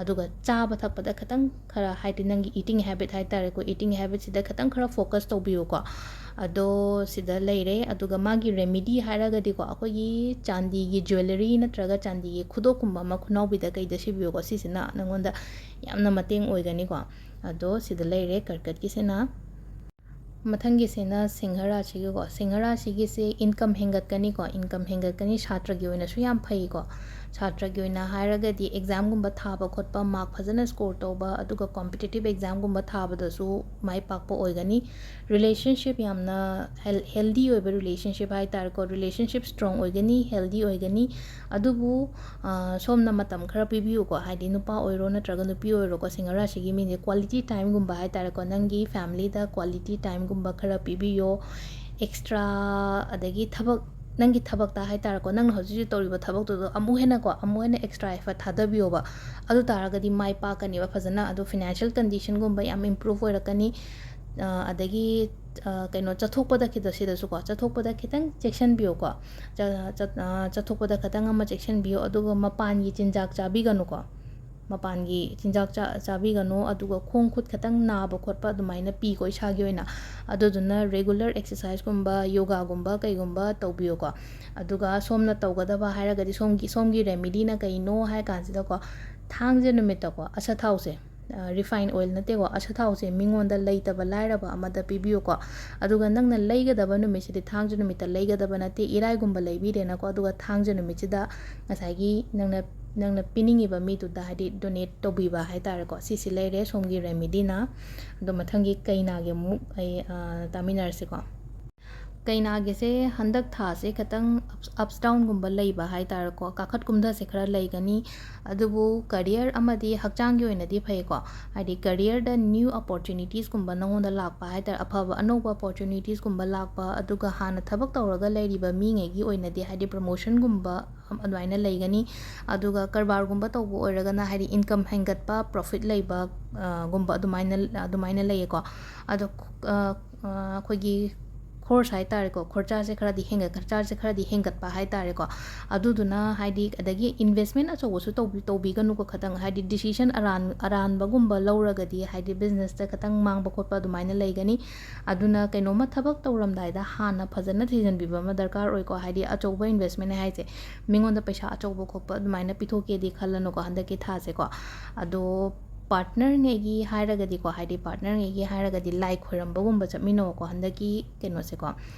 [SPEAKER 1] ꯑꯗꯨꯒ ꯆꯥꯕ ꯊꯛꯄꯗ ꯈꯤꯇꯪ ꯈꯔ ꯍꯥꯏꯗꯤ ꯅꯪꯒꯤ ꯏꯇꯤꯡ ꯍꯦꯕꯤꯠ ꯍꯥꯏꯇꯥꯔꯦꯀꯣ ꯏꯇꯤꯡ ꯍꯦꯕꯤꯠꯁꯤꯗ ꯈꯤꯇꯪ ꯈꯔ ꯐꯣꯀꯁ ꯇꯧꯕꯤꯌꯨꯀꯣ ꯑꯗꯣ ꯁꯤꯗ ꯂꯩꯔꯦ ꯑꯗꯨꯒ ꯃꯥꯒꯤ ꯔꯦꯃꯤꯗꯤ ꯍꯥꯏꯔꯒꯗꯤꯀꯣ ꯑꯩꯈꯣꯏꯒꯤ ꯆꯥꯟꯗꯤꯒꯤ ꯖ꯭ꯋꯦꯂꯔꯤ ꯅꯠꯇ꯭ꯔꯒ ꯆꯥꯟꯗꯤꯒꯤ ꯈꯨꯗꯣꯞꯀꯨꯝꯕ ꯑꯃ ꯈꯨꯅꯥꯎꯕꯤꯗ ꯀꯩꯗ ꯁꯤꯕꯤꯌꯨꯀꯣ ꯁꯤꯁꯤꯅ ꯅꯪꯉꯣꯟꯗ ꯌꯥꯝꯅ ꯃꯇꯦꯡ ꯑꯣꯏꯒꯅꯤꯀꯣ ꯑꯗꯣ ꯁꯤꯗ ꯂꯩꯔꯦ ꯀꯔꯀꯠꯀꯤꯁꯤꯅ ꯃꯊꯪꯒꯤꯁꯤꯅ ꯁꯤꯡꯍ ꯔꯥಶꯤꯒꯤꯀꯣ ꯁꯤꯡꯍ ꯔꯥಶꯤꯒꯤꯁꯦ ꯏꯟꯀꯝ ꯍꯦꯟꯒꯠꯀꯅꯤꯀꯣ ꯏꯟꯀꯝ ꯍꯦꯟꯒꯠꯀꯅꯤ ꯁꯥꯇ꯭ꯔꯒꯤ ꯑꯣꯏꯅꯁꯨ ꯌꯥꯝ ꯐꯩꯀꯣ ꯁꯥꯇ꯭ꯔꯒꯤ ꯑꯣꯏꯅ ꯍꯥꯏꯔꯒꯗꯤ ꯑꯦꯛꯖꯥꯝꯒꯨꯝꯕ ꯊꯥꯕ ꯈꯣꯠꯄ ꯃꯥꯔꯛ ꯐꯖꯅ ꯁ꯭ꯀꯣꯔ ꯇꯧꯕ ꯑꯗꯨꯒ ꯀꯣꯝꯄꯤꯇꯤꯇꯤቭ ꯑꯦꯛꯖꯥꯝꯒꯨꯝꯕ ꯊꯥꯕꯗꯁꯨ ꯃꯥꯏ ꯄꯥꯛꯄ ꯑꯣꯏꯒꯅꯤ ꯔꯤꯂꯦꯁꯟship ꯌꯥꯝꯅ ꯍꯦꯜꯗꯤ ꯑꯣꯏꯕ ꯔꯤꯂꯦꯁꯟship ꯍꯥꯏꯇꯥꯔꯦꯀꯣ ꯔꯤꯂꯦꯁꯟship ꯁ꯭ꯇ꯭ꯔꯣꯡ ꯑꯣꯏꯒꯅꯤ ꯍꯦꯜꯗꯤ ꯑꯣꯏꯒꯅꯤ ꯑꯗꯨꯕꯨ ꯁꯣꯝꯅ ꯃꯇꯝ ꯈꯔ ꯄꯤꯕꯤꯌꯨꯀꯣ ꯍꯥꯏꯗꯤ ꯅꯨꯄꯥ ꯑꯣꯏꯔꯣ ꯅꯠꯇ꯭ꯔꯒ ꯅꯨꯄꯤ ꯑꯣꯏꯔꯣꯀꯣ ꯁꯤꯡꯍ ꯔꯥಶꯤꯒꯤ ꯃꯤꯁꯦ ꯀ꯭ꯋꯥꯂꯤꯇꯤ ꯇꯥꯏꯝꯒꯨꯝꯕ ꯍꯥꯏꯇꯥꯔꯦꯀꯣ ꯅꯪꯒꯤ ꯐꯦꯃꯤꯂꯤꯗ ꯀ꯭ꯋꯥꯂꯤꯇꯤ ꯇꯥꯏꯝꯒꯨꯝꯕ ꯈꯔ ꯄꯤꯕꯤꯌꯣ ꯑꯦꯛꯁꯇ꯭ꯔꯥ ꯑꯗꯒꯤ ꯅꯪꯒꯤ ꯊꯕꯛꯇ ꯍꯥꯏꯇꯥꯔꯦꯀꯣ ꯅꯪꯅ ꯍꯧꯖꯤꯛ ꯍꯧꯖꯤꯛ ꯇꯧꯔꯤꯕ ꯊꯕꯛꯇꯨꯗꯣ ꯑꯃꯨꯛ ꯍꯦꯟꯅ ꯑꯦꯛꯁꯇ꯭ꯔꯥ ꯑꯦꯐꯔꯠ ꯊꯥꯗꯕꯤꯌꯣꯕ ꯑꯗꯨ ꯇꯥꯔꯒꯗꯤ ꯃꯥꯏ ꯄꯥꯛꯀꯅꯦꯕ ꯐꯖꯅ ꯑꯗꯣ ꯐꯤꯅꯥꯟꯁꯤꯌꯦꯜ ꯀꯟꯗꯤꯁꯟꯒꯨꯝꯕ ꯌꯥꯝ ꯏꯝꯄ꯭ꯔꯨꯚ ꯑꯣꯏꯔꯛꯀꯅꯤ ꯑꯗꯒꯤ ꯀꯩꯅꯣ ꯆꯠꯊꯣꯛꯄꯗ ꯁꯤꯗꯁꯨꯀꯣ ꯆꯠꯊꯣꯛꯄꯗ khitang ꯆꯦꯛꯁꯤꯟꯕꯤꯌꯨꯀꯣ ꯆꯠꯊꯣꯛꯄꯗ khitang ꯑꯃ ꯆꯦꯛꯁꯤꯟꯕꯤꯌꯨ ꯑꯗꯨꯒ ꯃꯄꯥꯟꯒꯤ ꯆꯤꯟꯖꯥꯛ ꯆꯥꯕꯤꯒꯅꯨꯀꯣ ꯃꯄꯥꯟꯒꯤ ꯆꯤꯟꯖꯥꯛ ꯆꯥꯕꯤꯒꯅꯨ ꯑꯗꯨꯒ ꯈꯣꯡ ꯈꯨꯠ khitang ꯅꯥꯕ ꯈꯣꯠꯄ ꯑꯗꯨꯃꯥꯏꯅ ꯄꯤꯀꯣ ꯏꯁꯥꯒꯤ ꯑꯣꯏꯅ ꯑꯗꯨꯗꯨꯅ ꯔꯦꯒꯨꯂꯔ ꯑꯦꯛꯁꯔꯁꯥꯏꯁꯀꯨꯝꯕ ꯌꯣꯒꯥꯒꯨꯝꯕ ꯀꯩꯒꯨꯝꯕ ꯇꯧꯕꯤꯌꯨꯀꯣ ꯑꯗꯨꯒ ꯁꯣꯝꯅ ꯇꯧꯒꯗꯕ ꯍꯥꯏꯔꯒꯗꯤ ꯁꯣꯝꯒꯤ ꯔꯦꯃꯤꯗꯤꯅ ꯀꯩꯅꯣ ꯍꯥꯏ ꯀꯥꯟꯁꯤꯗꯀꯣ ꯊꯥꯡꯖ ꯅꯨꯃꯤꯠꯇꯀꯣ ꯑꯁꯥꯊꯥꯎꯁꯦ ꯔꯤꯐꯥꯏꯟ ꯑꯣꯏꯜ ꯅꯠꯇꯦꯀꯣ ꯑꯁꯥꯊꯥꯎꯁꯦ ꯃꯤꯉꯣꯟꯗ ꯂꯩꯇꯕ ꯂꯥꯏꯔꯕ ꯑꯃꯗ ꯄꯤꯕꯤꯌꯨꯀꯣ ꯑꯗꯨꯒ ꯅꯪꯅ ꯂꯩꯒꯗꯕ ꯅꯨꯃꯤꯠꯁꯤꯗꯤ ꯊꯥꯡꯖ ꯅꯨꯃꯤꯠꯇ ꯂꯩꯒꯗꯕ ꯅꯠꯇꯦ ꯏꯔꯥꯏꯒꯨꯝꯕ ꯂꯩꯕꯤꯔꯦꯅꯀꯣ ꯑꯗꯨꯒ ꯊꯥꯡꯖ ꯅꯨꯃꯤꯠꯁꯤꯗ ꯉꯁꯥꯏꯒꯤ ꯅꯪꯅ ꯄꯤꯅꯤꯡꯉꯤꯕ ꯃꯤꯗꯨꯗ ꯍꯥꯏꯗꯤ ꯗꯣꯅꯦꯠ ꯇꯧꯕꯤꯕ ꯍꯥꯏꯇꯥꯔꯦꯀꯣ ꯁꯤꯁꯤ ꯂꯩꯔꯦ ꯁꯣꯝꯒꯤ ꯔꯦꯃꯤꯗꯤꯅ ꯑꯗꯣ ꯃꯊꯪꯒꯤ ꯀꯩꯅꯥꯒꯤ ꯑꯃꯨꯛ ꯑꯩ ꯇꯥꯃꯤꯟꯅꯔꯁꯤꯀꯣ ꯀꯩꯅꯥꯒꯤꯁꯦ ꯍꯟꯗꯛ ꯊꯥꯁꯦ khitang ꯑꯞꯁ ꯗꯥꯎꯟꯒꯨꯝꯕ ꯂꯩꯕ ꯍꯥꯏꯇꯥꯔꯦꯀꯣ ꯀꯥꯈꯠ ꯀꯨꯝꯊꯁꯦ ꯈꯔ ꯂꯩꯒꯅꯤ ꯑꯗꯨꯕꯨ ꯀꯔꯤꯌꯔ ꯑꯃꯗꯤ ꯍꯛꯆꯥꯡꯒꯤ ꯑꯣꯏꯅꯗꯤ ꯐꯩꯀꯣ ꯍꯥꯏꯗꯤ ꯀꯔꯤꯌꯔꯗ ꯅ꯭ꯌꯨ ꯑꯣꯄꯣꯔꯆꯨꯅꯤꯇꯤꯁꯀꯨꯝꯕ ꯅꯉꯣꯟꯗ ꯂꯥꯛꯄ ꯍꯥꯏꯇꯥꯔꯦ ꯑꯐꯕ ꯑꯅꯧꯕ ꯑꯣꯄꯣꯔꯆꯨꯅꯤꯇꯤꯁꯀꯨꯝꯕ ꯂꯥꯛꯄ ꯑꯗꯨꯒ ꯍꯥꯟꯅ ꯊꯕꯛ ꯇꯧꯔꯒ ꯂꯩꯔꯤꯕ ꯃꯤꯉꯩꯒꯤ ꯑꯣꯏꯅꯗꯤ ꯍꯥꯏꯗꯤ ꯄ꯭ꯔꯃꯣꯁꯟꯒꯨꯝꯕ ꯑꯗꯨꯃꯥꯏꯅ ꯂꯩꯒꯅꯤ ꯑꯗꯨꯒ ꯀꯔꯕꯥꯔꯒꯨꯝꯕ ꯇꯧꯕ ꯑꯣꯏꯔꯒꯅ ꯍꯥꯏꯗꯤ ꯏꯟꯀꯝ ꯍꯦꯟꯒꯠꯄ ꯄ꯭ꯔꯣꯐꯤꯠ ꯂꯩꯕ ꯒꯨꯝꯕ ꯑꯗꯨꯃꯥꯏꯅ ꯂꯩꯌꯦꯀꯣ ꯑꯗꯣ ꯑꯩꯈꯣꯏꯒꯤ ꯈꯣꯔꯁ ꯍꯥꯏꯇꯥꯔꯦꯀꯣ ꯈꯣꯔꯁꯥꯁꯦ ꯈꯔꯗꯤ ꯍꯦꯟꯒꯠꯄ ꯍꯥꯏꯇꯥꯔꯦꯀꯣ ꯑꯗꯨꯗꯨꯅ ꯍꯥꯏꯗꯤ ꯑꯗꯒꯤ ꯏꯟꯚꯦꯁꯃꯦꯟ ꯑꯆꯧꯕꯁꯨ ꯇꯧꯕꯤꯒꯅꯨꯀꯣ khitang ꯍꯥꯏꯗꯤ ꯗꯤꯁꯤꯖꯟ ꯑꯔꯥꯟꯕꯒꯨꯝꯕ ꯂꯧꯔꯒꯗꯤ ꯍꯥꯏꯗꯤ ꯕꯤꯖꯤꯅꯦꯁꯇ khitang ꯃꯥꯡꯕ ꯈꯣꯠꯄ ꯑꯗꯨꯃꯥꯏꯅ ꯂꯩꯒꯅꯤ ꯑꯗꯨꯅ ꯀꯩꯅꯣꯝꯃ ꯊꯕꯛ ꯇꯧꯔꯝꯗꯥꯏꯗ ꯍꯥꯟꯅ ꯐꯖꯅ ꯊꯤꯖꯤꯟꯕꯤꯕ ꯑꯃ ꯗꯔꯀꯥꯔ ꯑꯣꯏꯀꯣ ꯍꯥꯏꯗꯤ ꯑꯆꯧꯕ ꯏꯟꯚꯦꯁꯃꯦꯟ ꯍꯥꯏꯁꯦ ꯃꯤꯉꯣꯟꯗ ꯄꯩꯁꯥ ꯑꯆꯧꯕ ꯈꯣꯠꯄ ꯑꯗꯨꯃꯥꯏꯅ ꯄꯤꯊꯣꯛꯀꯦꯗꯤ ꯈꯜꯂꯅꯨꯀꯣ ꯍꯟꯗꯛꯀꯤ ꯊꯥꯁꯦꯀꯣ ꯑꯗꯣ ꯄꯥꯔꯠꯅꯔꯉꯩꯒꯤ ꯍꯥꯏꯔꯒꯗꯤꯀꯣ ꯍꯥꯏꯗꯤ ꯄꯥꯔꯠꯅꯔꯉꯩꯒꯤ ꯍꯥꯏꯔꯒꯗꯤ ꯂꯥꯏ ꯈꯣꯏꯔꯝꯕꯒꯨꯝꯕ ꯆꯠꯃꯤꯟꯅꯧꯀꯣ ꯍꯟꯗꯛꯀꯤ ꯀꯩꯅꯣꯁꯦꯀꯣ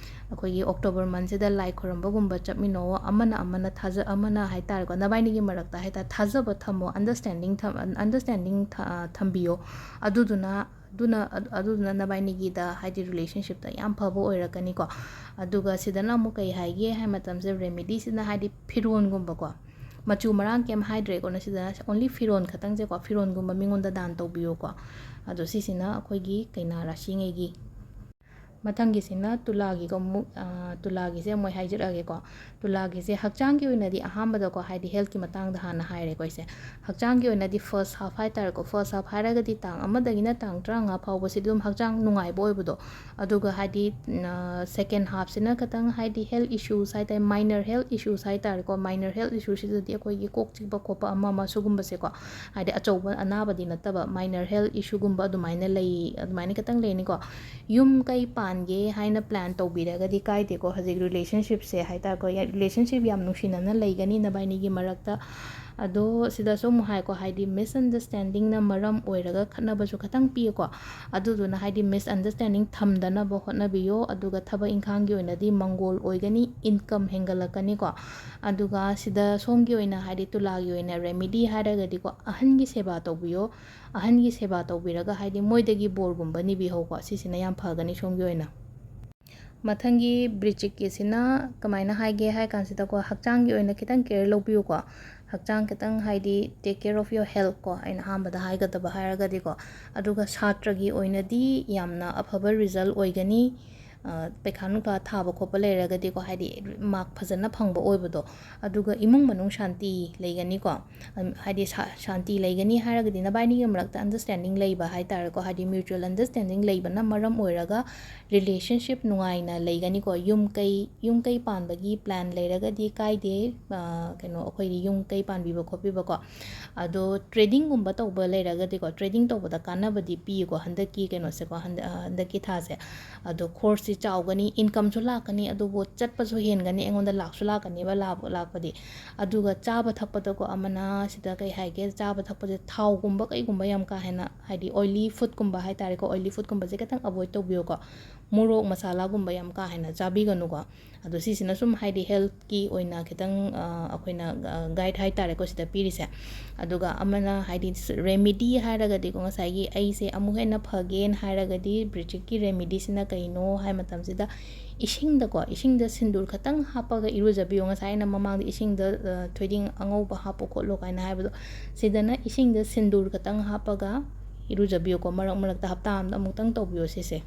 [SPEAKER 1] ꯑꯩꯈꯣꯏꯒꯤ ꯑꯣꯛꯇꯣꯕꯔ ꯃꯟꯁꯤꯗ ꯂꯥꯏ ꯈꯣꯏꯔꯝꯕꯒꯨꯝꯕ ꯆꯠꯃꯤꯟꯅꯧ ꯑꯃꯅ ꯍꯥꯏꯇꯥꯔꯦꯀꯣ ꯅꯕꯥꯏꯅꯤꯒꯤ ꯃꯔꯛꯇ ꯍꯥꯏꯇꯥꯔꯦ ꯊꯥꯖꯕ ꯊꯝꯃꯣ ꯑꯟꯗꯔꯁꯇꯦꯟꯗꯤꯡ ꯊꯝꯕꯤꯌꯣ ꯑꯗꯨꯗꯨꯅ ꯅꯕꯥꯏꯅꯤꯒꯤꯗ ꯍꯥꯏꯗꯤ ꯔꯤꯂꯦꯁꯟshipꯇ ꯌꯥꯝ ꯐꯕ ꯑꯣꯏꯔꯛꯀꯅꯤꯀꯣ ꯑꯗꯨꯒ ꯁꯤꯗꯅ ꯑꯃꯨꯛ ꯀꯩ ꯍꯥꯏꯒꯦ ꯍꯥꯏ ꯃꯇꯝꯁꯤꯗ ꯔꯦꯃꯤꯗꯤꯁꯤꯅ ꯍꯥꯏꯗꯤ ꯐꯤꯔꯣꯟꯒꯨꯝꯕꯀꯣ ꯃꯆꯨ ꯃꯔꯥꯡ ꯀꯩꯝ ꯍꯥꯏꯗ꯭ꯔꯦꯀꯣ ꯁꯤꯗ ꯑꯣꯟꯂꯤ ꯐꯤꯔꯣꯟ khitangꯁꯦꯀꯣ ꯐꯤꯔꯣꯟꯒꯨꯝꯕ ꯃꯤꯉꯣꯟꯗ ꯗꯥꯟ ꯇꯧꯕꯤꯌꯨꯀꯣ ꯑꯗꯣ ꯁꯤꯁꯤꯅ ꯑꯩꯈꯣꯏꯒꯤ ꯀꯩꯅꯥ ꯔꯥಶꯤꯉꯩꯒꯤ ꯃꯊꯪꯒꯤꯁꯤꯅ ꯇꯨꯂꯥꯒꯤꯀꯣ ꯇꯨꯂꯥꯒꯤꯁꯦ ꯑꯃꯨꯛ ꯍꯥꯏꯖꯔꯛꯑꯒꯦꯀꯣ ꯇꯨꯂꯥꯒꯤꯁꯦ ꯍꯛꯆꯥꯡꯒꯤ ꯑꯣꯏꯅꯗꯤ ꯑꯍꯥꯟꯕꯗꯀꯣ ꯍꯥꯏꯗꯤ ꯍꯦꯜꯊꯀꯤ ꯃꯇꯥꯡꯗ ꯍꯥꯟꯅ ꯍꯥꯏꯔꯦꯀꯣ ꯑꯩꯁꯦ ꯍꯛꯆꯥꯡꯒꯤ ꯑꯣꯏꯅꯗꯤ ꯐꯥꯔꯁ ꯍꯥꯐ ꯍꯥꯏꯇꯥꯔꯦꯀꯣ ꯐꯥꯔꯁ ꯍꯥꯐ ꯍꯥꯏꯔꯒꯗꯤ ꯇꯥꯡ 1ꯗꯒꯤꯅ ꯇꯥꯡ 35 ꯐꯥꯎꯕꯁꯤꯗꯤ ꯑꯗꯨꯝ ꯍꯛꯆꯥꯡ ꯅꯨꯡꯉꯥꯏꯕ ꯑꯣꯏꯕꯗꯣ ꯑꯗꯨꯒ ꯍꯥꯏꯗꯤ ꯁꯦꯀꯦꯟ ꯍꯥꯐꯁꯤꯅ ꯈꯤꯇꯪ ꯍꯥꯏꯗꯤ ꯍꯦꯜꯊ ꯏꯁꯨꯁ ꯍꯥꯏꯇꯥꯔꯦ ꯃꯥꯏꯅꯔ ꯍꯦꯜꯊ ꯏꯁꯨꯁ ꯍꯥꯏꯇꯥꯔꯦꯀꯣ ꯃꯥꯏꯅꯔ ꯍꯦꯜꯊ ꯏꯁꯨꯁꯤꯗꯗꯤ ꯑꯩꯈꯣꯏꯒꯤ ꯀꯣꯛ ꯆꯤꯛꯄ ꯈꯣꯠꯄ ꯑꯃ ꯁꯤꯒꯨꯝꯕꯁꯦꯀꯣ ꯍꯥꯏꯗꯤ ꯑꯆꯧꯕ ꯑꯅꯥꯕꯗꯤ ꯅꯠꯇꯕ ꯃꯥꯏꯅꯔ ꯍꯦꯜꯊ ꯏꯁꯨꯒꯨꯝꯕ ꯑꯗꯨꯃꯥꯏꯅ ꯈꯤꯇꯪ ꯂꯩꯅꯤꯀꯣ ꯌꯨꯝ ꯀꯩ ꯄꯥꯟꯒꯦ ꯍꯥꯏꯅ ꯄ꯭ꯂꯥꯟ ꯇꯧꯕꯤꯔꯒꯗꯤ ꯀꯥꯏꯗꯦꯀꯣ ꯍꯧꯖꯤꯛ ꯔꯤꯂꯦꯁꯟꯁꯤꯞꯁꯦ ꯍꯥꯏꯇꯥꯔꯦꯀꯣ ꯔꯤꯂꯦꯁꯟꯁꯤꯞ ꯌꯥꯝ ꯅꯨꯡꯁꯤꯅꯅ ꯂꯩꯒꯅꯤ ꯅꯕꯥꯏꯅꯤꯒꯤ ꯃꯔꯛꯇ ꯑꯗꯣ ꯁꯤꯗꯁꯨ ꯑꯃꯨꯛ ꯍꯥꯏꯀꯣ ꯍꯥꯏꯗꯤ ꯃꯤꯁꯑꯟꯗꯔꯁꯇꯦꯟꯗꯤꯡꯅ ꯃꯔꯝ ꯑꯣꯏꯔꯒ ꯈꯠꯅꯕꯁꯨ ꯈꯤꯇꯪ ꯄꯤꯌꯦꯀꯣ ꯑꯗꯨꯗꯨꯅ ꯍꯥꯏꯗꯤ ꯃꯤꯁꯑꯟꯗꯔꯁꯇꯦꯟꯗꯤꯡ ꯊꯝꯗꯅꯕ ꯍꯣꯠꯅꯕꯤꯌꯣ ꯑꯗꯨꯒ ꯊꯕꯛ ꯏꯪꯈꯥꯡꯒꯤ ꯑꯣꯏꯅꯗꯤ ꯃꯪꯒꯣꯜ ꯑꯣꯏꯒꯅꯤ ꯏꯟꯀꯝ ꯍꯦꯟꯒꯠꯂꯛꯀꯅꯤꯀꯣ ꯑꯗꯨꯒ ꯁꯤꯗ ꯁꯣꯝꯒꯤ ꯑꯣꯏꯅ ꯍꯥꯏꯗꯤ ꯇꯨꯂꯥꯒꯤ ꯑꯣꯏꯅ ꯔꯦꯃꯤꯗꯤ ꯍꯥꯏꯔꯒꯗꯤꯀꯣ ꯑꯍꯟꯒꯤ ꯁꯦꯕꯥ ꯇꯧꯕꯤꯌꯣ ꯑꯍꯟꯒꯤ ꯁꯦꯕꯥ ꯇꯧꯕꯤꯔꯒ ꯍꯥꯏꯗꯤ ꯃꯣꯏꯗꯒꯤ ꯕꯣꯔꯒꯨꯝꯕ ꯅꯤꯕꯤꯍꯧꯀꯣ ꯁꯤꯁꯤꯅ ꯌꯥꯝ ꯐꯒꯅꯤ ꯁꯣꯝꯒꯤ ꯑꯣꯏꯅ ꯃꯊꯪꯒꯤ ꯕ꯭ꯔꯤꯆꯤꯛꯀꯤꯁꯤꯅ ꯀꯃꯥꯏꯅ ꯍꯥꯏꯒꯦ ꯍꯥꯏ ꯀꯥꯟꯁꯤꯗꯀꯣ ꯍꯛꯆꯥꯡꯒꯤ ꯑꯣꯏꯅ ꯈꯤꯇꯪ ꯀꯦꯌꯔ ꯂꯧꯕꯤꯌꯨꯀꯣ ꯍꯛꯆꯥꯡ ꯈꯤꯇꯪ ꯍꯥꯏꯗꯤ take care of your health ꯀꯣ ꯑꯩꯅ ꯑꯍꯥꯟꯕꯗ ꯍꯥꯏꯒꯗꯕ ꯍꯥꯏꯔꯒꯗꯤꯀꯣ ꯑꯗꯨꯒ ꯁꯥꯇ꯭ꯔꯒꯤ ꯑꯣꯏꯅꯗꯤ ꯌꯥꯝꯅ ꯑꯐꯕ ꯔꯤꯖꯜ ꯑꯣꯏꯒꯅꯤ ꯄꯩꯈꯥ ꯅꯨꯡꯈꯥ ꯊꯥꯕ ꯈꯣꯠꯄ ꯂꯩꯔꯒꯗꯤꯀꯣ ꯍꯥꯏꯗꯤ ꯃꯥꯔꯛ ꯐꯖꯅ ꯐꯪꯕ ꯑꯣꯏꯕꯗꯣ ꯑꯗꯨꯒ ꯏꯃꯨꯡ ꯃꯅꯨꯡ ꯁꯥꯟꯇꯤ ꯂꯩꯒꯅꯤꯀꯣ ꯍꯥꯏꯗꯤ ꯁꯥꯟꯇꯤ ꯂꯩꯒꯅꯤ ꯍꯥꯏꯔꯒꯗꯤ ꯅꯕꯥꯏꯅꯤꯒꯤ ꯃꯔꯛꯇ ꯑꯟꯗꯔꯁꯇꯦꯟꯗꯤꯡ ꯂꯩꯕ ꯍꯥꯏꯇꯥꯔꯦꯀꯣ ꯍꯥꯏꯗꯤ ꯃ꯭ꯌꯨꯆꯨꯋꯦꯜ ꯑꯟꯗꯔꯁꯇꯦꯟꯗꯤꯡ ꯂꯩꯕꯅ ꯃꯔꯝ ꯑꯣꯏꯔꯒ ꯔꯤꯂꯦꯁꯟꯁꯤꯞ ꯅꯨꯡꯉꯥꯏꯅ ꯂꯩꯒꯅꯤꯀꯣ ꯌꯨꯝ ꯀꯩ ꯄꯥꯟꯕꯒꯤ ꯄ꯭ꯂꯥꯟ ꯂꯩꯔꯒꯗꯤ ꯀꯥꯏꯗꯦ ꯑꯩꯈꯣꯏꯒꯤ ꯌꯨꯝ ꯀꯩ ꯄꯥꯟꯕꯤꯕ ꯈꯣꯠꯄꯤꯕꯀꯣ ꯑꯗꯣ ꯇ꯭ꯔꯦꯗꯤꯡꯒꯨꯝꯕ ꯇꯧꯕ ꯂꯩꯔꯒꯗꯤꯀꯣ ꯇ꯭ꯔꯦꯗꯤꯡ ꯇꯧꯕꯗ ꯀꯥꯟꯅꯕꯗꯤ ꯄꯤꯌꯦꯀꯣ ꯍꯟꯗꯛꯀꯤ ꯀꯩꯅꯣꯁꯦꯀꯣ ꯍꯟꯗꯛꯀꯤ ꯊꯥꯁꯦ ꯑꯗꯣ ꯈꯣꯔꯁꯁꯤ ꯆꯥꯎꯒꯅꯤ ꯏꯟꯀꯝꯁꯨ ꯂꯥꯛꯀꯅꯤ ꯑꯗꯨꯕꯨ ꯆꯠꯄꯁꯨ ꯍꯦꯟꯒꯅꯤ ꯑꯩꯉꯣꯟꯗ ꯂꯥꯛꯁꯨ ꯂꯥꯛꯀꯅꯦꯕ ꯂꯥꯛꯄꯗꯤ ꯑꯗꯨꯒ ꯆꯥꯕ ꯊꯛꯄꯗꯀꯣ ꯑꯃꯅ ꯁꯤꯗ ꯀꯩ ꯍꯥꯏꯒꯦ ꯆꯥꯕ ꯊꯛꯄꯁꯦ ꯊꯥꯎꯒꯨꯝꯕ ꯀꯩꯒꯨꯝꯕ ꯌꯥꯝ ꯀꯥ ꯍꯦꯟꯅ ꯍꯥꯏꯗꯤ ꯑꯣꯏꯂꯤ ꯐꯨꯗꯀꯨꯝꯕ ꯍꯥꯏꯇꯥꯔꯦꯀꯣ ꯑꯣꯏꯂꯤ ꯐꯨꯗꯀꯨꯝꯕꯁꯦ ꯈꯤꯇꯪ ꯑꯕꯣꯏꯗ ꯇꯧꯕꯤꯌꯨꯀꯣ ꯃꯣꯔꯣꯛ ꯃꯁꯥꯂꯥꯒꯨꯝꯕ ꯌꯥꯝ ꯀꯥ ꯍꯦꯟꯅ ꯆꯥꯕꯤꯒꯅꯨꯀꯣ ꯑꯗꯣ ꯁꯤꯁꯤꯅ ꯁꯨꯝ ꯍꯥꯏꯗꯤ ꯍꯦꯜꯊꯀꯤ ꯑꯣꯏꯅ ꯈꯤꯇꯪ ꯑꯩꯈꯣꯏꯅ ꯒꯥꯏꯗ ꯍꯥꯏꯇꯥꯔꯦꯀꯣ ꯁꯤꯗ ꯄꯤꯔꯤꯁꯦ ꯑꯗꯨꯒ ꯑꯃꯅ ꯍꯥꯏꯗꯤ ꯔꯦꯃꯤꯗꯤ ꯍꯥꯏꯔꯒꯗꯤꯀꯣ ꯉꯁꯥꯏꯒꯤ ꯑꯩꯁꯦ ꯑꯃꯨꯛ ꯍꯦꯟꯅ ꯐꯒꯦꯅ ꯍꯥꯏꯔꯒꯗꯤ ꯕ꯭ꯔꯤꯆꯤꯛꯀꯤ ꯔꯦꯃꯤꯗꯤꯁꯤꯅ ꯀꯩꯅꯣ ꯍꯥꯏ ꯃꯇꯝꯁꯤꯗ ꯏꯁꯤꯡꯗ ꯁꯤꯟꯗꯨꯔ ꯈꯛꯇꯪ ꯍꯥꯞꯄꯒ ꯏꯔꯨꯖꯕꯤꯌꯣ ꯉꯁꯥꯏ ꯑꯩꯅ ꯃꯃꯥꯡꯗ ꯏꯁꯤꯡꯗ ꯊꯣꯏꯗꯤꯡ ꯑꯉꯧꯕ ꯍꯥꯞꯄꯣ ꯈꯣꯠꯂꯣ ꯀꯥꯏꯅ ꯍꯥꯏꯕꯗꯣ ꯁꯤꯗꯅ ꯏꯁꯤꯡꯗ ꯁꯤꯟꯗꯨꯔ ꯈꯛꯇꯪ ꯍꯥꯞꯄꯒ ꯏꯔꯨꯖꯕꯤꯌꯨꯀꯣ ꯃꯔꯛ ꯃꯔꯛꯇ ꯍꯞꯇꯥ ꯑꯃꯗ ꯑꯃꯨꯛꯇꯪ ꯇꯧꯕꯤꯌꯣ ꯁꯤꯁꯦ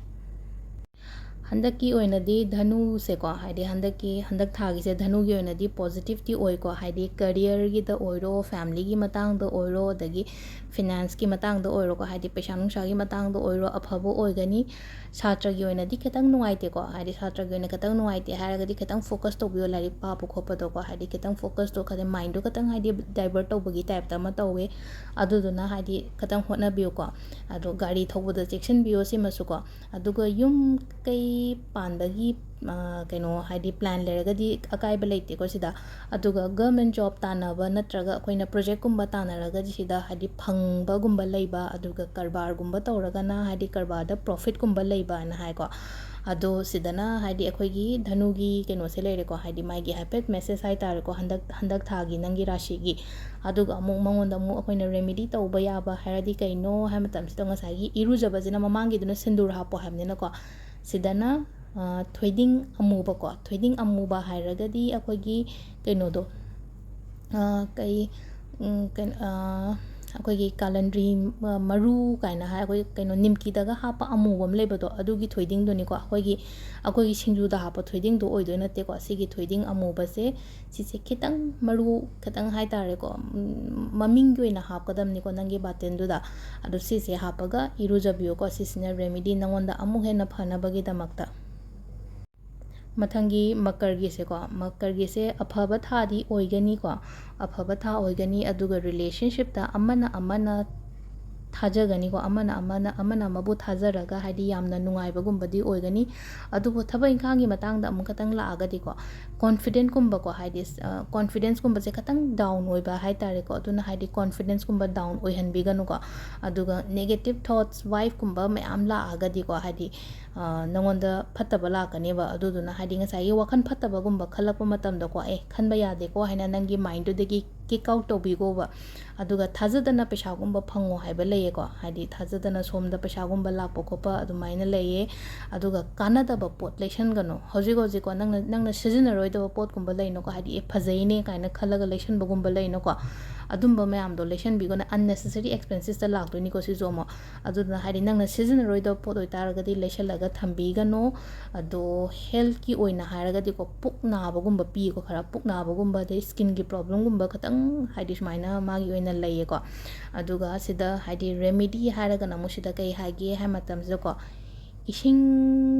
[SPEAKER 1] ꯍꯟꯗꯛꯀꯤ ꯑꯣꯏꯅꯗꯤ ꯙꯅꯨꯁꯦꯀꯣ ꯍꯥꯏꯗꯤ ꯍꯟꯗꯛ ꯊꯥꯒꯤꯁꯦ ꯙꯅꯨꯒꯤ ꯑꯣꯏꯅꯗꯤ ꯄꯣꯖꯤꯇꯤቭꯇꯤ ꯑꯣꯏꯀꯣ ꯍꯥꯏꯗꯤ ꯀꯔꯤꯌꯔꯒꯤꯗ ꯑꯣꯏꯔꯣ ꯐꯦꯃꯤꯂꯤꯒꯤ ꯃꯇꯥꯡꯗ ꯑꯣꯏꯔꯣ ꯑꯗꯒꯤ ꯐꯤꯅꯥꯟꯁꯀꯤ ꯃꯇꯥꯡꯗ ꯑꯣꯏꯔꯣꯀꯣ ꯍꯥꯏꯗꯤ ꯄꯩꯁꯥ ꯅꯨꯡꯁꯥꯒꯤ ꯃꯇꯥꯡꯗ ꯑꯣꯏꯔꯣ ꯑꯐꯕ ꯑꯣꯏꯒꯅꯤ ꯁꯥꯇ꯭ꯔꯒꯤ ꯑꯣꯏꯅꯗꯤ khitang ꯅꯨꯡꯉꯥꯏꯇꯦꯀꯣ ꯍꯥꯏꯗꯤ ꯁꯥꯇ꯭ꯔꯒꯤ ꯑꯣꯏꯅ khitang ꯅꯨꯡꯉꯥꯏꯇꯦ ꯍꯥꯏꯔꯒꯗꯤ khitang ꯐꯣꯀꯁ ꯇꯧꯕꯤꯌꯣ ꯂꯥꯏꯔꯤꯛ ꯄꯥꯕ ꯈꯣꯠꯄꯗꯀꯣ ꯍꯥꯏꯗꯤ khitang ꯐꯣꯀꯁꯇꯣ khitang ꯃꯥꯏꯟꯗꯣ khitang ꯍꯥꯏꯗꯤ ꯗꯥꯏꯚꯔꯠ ꯇꯧꯕꯒꯤ ꯇꯥꯏꯞꯇ ꯑꯃ ꯇꯧꯋꯦ ꯑꯗꯨꯗꯨꯅ ꯍꯥꯏꯗꯤ khitang ꯍꯣꯠꯅꯕꯤꯌꯨꯀꯣ ꯑꯗꯣ ꯒꯥꯔꯤ ꯊꯧꯕꯗ ꯆꯦꯛꯁꯤꯟꯕꯤꯌꯣ ꯁꯤꯃꯁꯨꯀꯣ ꯑꯗꯨꯒ ꯌꯨꯝ ꯀꯩ ꯄꯥꯟꯕꯒꯤ ꯀꯩꯅꯣ ꯍꯥꯏꯗꯤ ꯄ꯭ꯂꯥꯟ ꯂꯩꯔꯒꯗꯤ ꯑꯀꯥꯏꯕ ꯂꯩꯇꯦꯀꯣ ꯁꯤꯗ ꯑꯗꯨꯒ ꯒꯔꯃꯦꯟ ꯖꯣꯕ ꯇꯥꯟꯅꯕ ꯅꯠꯇ꯭ꯔꯒ ꯑꯩꯈꯣꯏꯅ ꯄ꯭ꯔꯣꯖꯦꯛꯀꯨꯝꯕ ꯇꯥꯟꯅꯔꯒꯗꯤ ꯁꯤꯗ ꯍꯥꯏꯗꯤ ꯐꯪꯕꯒꯨꯝꯕ ꯂꯩꯕ ꯑꯗꯨꯒ ꯀꯔꯕꯥꯔꯒꯨꯝꯕ ꯇꯧꯔꯒꯅ ꯍꯥꯏꯗꯤ ꯀꯔꯕꯥꯔꯗ ꯄ꯭ꯔꯣꯐꯤꯠꯀꯨꯝꯕ ꯂꯩꯕꯅ ꯍꯥꯏꯀꯣ ꯑꯗꯣ ꯁꯤꯗꯅ ꯍꯥꯏꯗꯤ ꯑꯩꯈꯣꯏꯒꯤ ꯙꯅꯨꯒꯤ ꯀꯩꯅꯣꯁꯦ ꯂꯩꯔꯦꯀꯣ ꯍꯥꯏꯗꯤ ꯃꯥꯒꯤ ꯍꯥꯏꯐꯦꯠ ꯃꯦꯁꯦꯖ ꯍꯥꯏꯇꯥꯔꯦꯀꯣ ꯍꯟꯗꯛ ꯊꯥꯒꯤ ꯅꯪꯒꯤ ꯔꯥಶꯤꯒꯤ ꯑꯗꯨꯒ ꯑꯃꯨꯛ ꯃꯉꯣꯟꯗ ꯑꯃꯨꯛ ꯑꯩꯈꯣꯏꯅ ꯔꯦꯃꯤꯗꯤ ꯇꯧꯕ ꯌꯥꯕ ꯍꯥꯏꯔꯗꯤ ꯀꯩꯅꯣ ꯍꯥꯏ ꯃꯇꯝꯁꯤꯗ ꯉꯁꯥꯏꯒꯤ ꯏꯔꯨꯖꯕꯁꯤꯅ ꯃꯃꯥꯡꯒꯤꯗꯨꯅ ꯁꯤꯟꯗꯨꯔ ꯍꯥꯞꯄꯣ ꯍꯥꯏꯕꯅꯤꯅꯀꯣ ꯁꯤꯗꯅ ꯊꯣꯏꯗꯤꯡ ꯑꯃꯨꯕꯀꯣ ꯊꯣꯏꯗꯤꯡ ꯑꯃꯨꯕ ꯍꯥꯏꯔꯒꯗꯤ ꯑꯩꯈꯣꯏꯒꯤ ꯀꯩꯅꯣꯗꯣ ꯑꯩꯈꯣꯏꯒꯤ ꯀꯥꯂꯟꯗ꯭ꯔꯤ ꯃꯔꯨ ꯀꯥꯏꯅ ꯍꯥꯏ ꯑꯩꯈꯣꯏ ꯀꯩꯅꯣ ꯅꯤꯝꯀꯤꯗꯒ ꯍꯥꯞꯄ ꯑꯃꯨꯕ ꯑꯃ ꯂꯩꯕꯗꯣ ꯑꯗꯨꯒꯤ ꯊꯣꯏꯗꯤꯡꯗꯨꯅꯤꯀꯣ ꯑꯩꯈꯣꯏꯒꯤ ꯁꯤꯡꯖꯨꯗ ꯍꯥꯞꯄ ꯊꯣꯏꯗꯤꯡꯗꯣ ꯑꯣꯏꯗꯣꯏ ꯅꯠꯇꯦꯀꯣ ꯁꯤꯒꯤ ꯊꯣꯏꯗꯤꯡ ꯑꯃꯨꯕꯁꯦ ꯁꯤꯁꯦ khitang ꯃꯔꯨ khitang ꯍꯥꯏꯇꯥꯔꯦꯀꯣ ꯃꯃꯤꯡꯒꯤ ꯑꯣꯏꯅ ꯍꯥꯞꯀꯗꯕꯅꯤꯀꯣ ꯅꯪꯒꯤ ꯕꯥꯇꯤꯟꯗꯨꯗ ꯑꯗꯣ ꯁꯤꯁꯦ ꯍꯥꯞꯄꯒ ꯏꯔꯨꯖꯕꯤꯌꯣꯀꯣ ꯁꯤꯁꯤꯅ ꯔꯦꯃꯤꯗꯤ ꯅꯪꯉꯣꯟꯗ ꯑꯃꯨꯛ ꯍꯦꯟꯅ ꯐꯅꯕꯒꯤꯗꯃꯛꯇ ꯃꯊꯪꯒꯤ ꯃꯀꯔꯒꯤꯁꯦ ꯑꯐꯕ ꯊꯥꯗꯤ ꯑꯣꯏꯒꯅꯤꯀꯣ ꯑꯐꯕ ꯊꯥ ꯑꯣꯏꯒꯅꯤ ꯑꯗꯨꯒ ꯔꯤꯂꯦꯁꯟꯁꯤꯞꯇ ꯑꯃꯅ ꯊꯥꯖꯒꯅꯤꯀꯣ ꯑꯃꯅ ꯑꯃꯕꯨ ꯊꯥꯖꯔꯒ ꯍꯥꯏꯗꯤ ꯌꯥꯝꯅ ꯅꯨꯡꯉꯥꯏꯕꯒꯨꯝꯕꯗꯤ ꯑꯣꯏꯒꯅꯤ ꯑꯗꯨꯕꯨ ꯊꯕꯛ ꯏꯪꯈꯥꯡꯒꯤ ꯃꯇꯥꯡꯗ ꯑꯃꯨꯛ khitang ꯂꯥꯛꯑꯒꯗꯤꯀꯣ ꯀꯣꯟꯐꯤꯗꯦꯟꯠꯀꯨꯝꯕꯀꯣ ꯍꯥꯏꯗꯤ ꯀꯣꯟꯐꯤꯗꯦꯟꯁꯀꯨꯝꯕꯁꯦ khitang ꯗꯥꯎꯟ ꯑꯣꯏꯕ ꯍꯥꯏꯇꯥꯔꯦꯀꯣ ꯑꯗꯨꯅ ꯍꯥꯏꯗꯤ ꯀꯣꯟꯐꯤꯗꯦꯟꯁꯀꯨꯝꯕ ꯗꯥꯎꯟ ꯑꯣꯏꯍꯟꯕꯤꯒꯅꯨꯀꯣ ꯑꯗꯨꯒ ꯅꯦꯒꯦꯇꯤቭ ꯊꯣꯠꯁ ꯋꯥꯏꯐꯀꯨꯝꯕ ꯃꯌꯥꯝ ꯂꯥꯛꯑꯒꯗꯤꯀꯣ ꯍꯥꯏꯗꯤ ꯅꯪꯉꯣꯟꯗ ꯐꯠꯇꯕ ꯂꯥꯛꯀꯅꯦꯕ ꯑꯗꯨꯗꯨꯅ ꯍꯥꯏꯗꯤ ꯉꯁꯥꯏꯒꯤ ꯋꯥꯈꯜ ꯐꯠꯇꯕꯒꯨꯝꯕ ꯈꯜꯂꯛꯄ ꯃꯇꯝꯗꯀꯣ ꯈꯟꯕ ꯌꯥꯗꯦꯀꯣ ꯍꯥꯏꯅ ꯅꯪꯒꯤ ꯃꯥꯏꯟꯗꯨꯗꯒꯤ ꯀꯤꯛ ꯑꯥꯎꯠ ꯇꯧꯕꯤꯈꯣꯕ ꯑꯗꯨꯒ ꯊꯥꯖꯗꯅ ꯄꯩꯁꯥꯒꯨꯝꯕ ꯐꯪꯉꯣ ꯍꯥꯏꯕ ꯂꯩꯌꯦꯀꯣ ꯍꯥꯏꯗꯤ ꯊꯥꯖꯗꯅ ꯁꯣꯝꯗ ꯄꯩꯁꯥꯒꯨꯝꯕ ꯂꯥꯛꯄ ꯈꯣꯠꯄ ꯑꯗꯨꯃꯥꯏꯅ ꯂꯩꯌꯦ ꯑꯗꯨꯒ ꯀꯥꯟꯅꯗꯕ ꯄꯣꯠ ꯂꯩꯁꯟꯒꯅꯨ ꯍꯧꯖꯤꯛꯀꯣ ꯅꯪꯅ ꯁꯤꯖꯤꯟꯅꯔꯣꯏꯗꯕ ꯄꯣꯠꯀꯨꯝꯕ ꯂꯩꯅꯨꯀꯣ ꯍꯥꯏꯗꯤ ꯐꯖꯩꯅꯦ ꯀꯥꯏꯅ ꯈꯜꯂꯒ ꯂꯩꯁꯟꯕꯒꯨꯝꯕ ꯂꯩꯅꯨꯀꯣ ꯑꯗꯨꯝꯕ ꯃꯌꯥꯝꯗꯣ ꯂꯩꯁꯟꯕꯤꯒꯅ unnecessary expenses ꯂꯥꯛꯇꯣꯏꯅꯤꯀꯣ ꯁꯤꯁꯨ ꯑꯃꯨꯛ ꯑꯗꯨꯗꯨꯅ ꯍꯥꯏꯗꯤ ꯅꯪꯅ ꯁꯤꯖꯤꯟꯅꯔꯣꯏꯗꯕ ꯄꯣꯠ ꯑꯣꯏꯇꯥꯔꯒꯗꯤ ꯂꯩꯁꯜꯂꯒ ꯊꯝꯕꯤꯒꯅꯣ ꯑꯗꯣ ꯍꯦꯜꯊꯀꯤ ꯑꯣꯏꯅ ꯍꯥꯏꯔꯒꯗꯤꯀꯣ ꯄꯨꯛ ꯅꯥꯕꯒꯨꯝꯕ ꯄꯤꯌꯦꯀꯣ ꯈꯔ ꯄꯨꯛ ꯅꯥꯕꯒꯨꯝꯕ ꯑꯗꯩ ꯁ꯭ꯀꯤꯟꯒꯤ ꯄ꯭ꯔꯣꯕ꯭ꯂꯦꯝꯒꯨꯝꯕ ꯈꯤꯇꯪ ꯍꯥꯏꯗꯤ ꯁꯨꯃꯥꯏꯅ ꯃꯥꯒꯤ ꯑꯣꯏꯅ ꯂꯩꯌꯦꯀꯣ ꯑꯗꯨꯒ ꯁꯤꯗ ꯍꯥꯏꯗꯤ ꯔꯦꯃꯤꯗꯤ ꯍꯥꯏꯔꯒꯅ ꯑꯃꯨꯛ ꯁꯤꯗ ꯀꯩ ꯍꯥꯏꯒꯦ ꯍꯥꯏ ꯃꯇꯝꯁꯤꯗꯀꯣ ꯏꯁꯤꯡ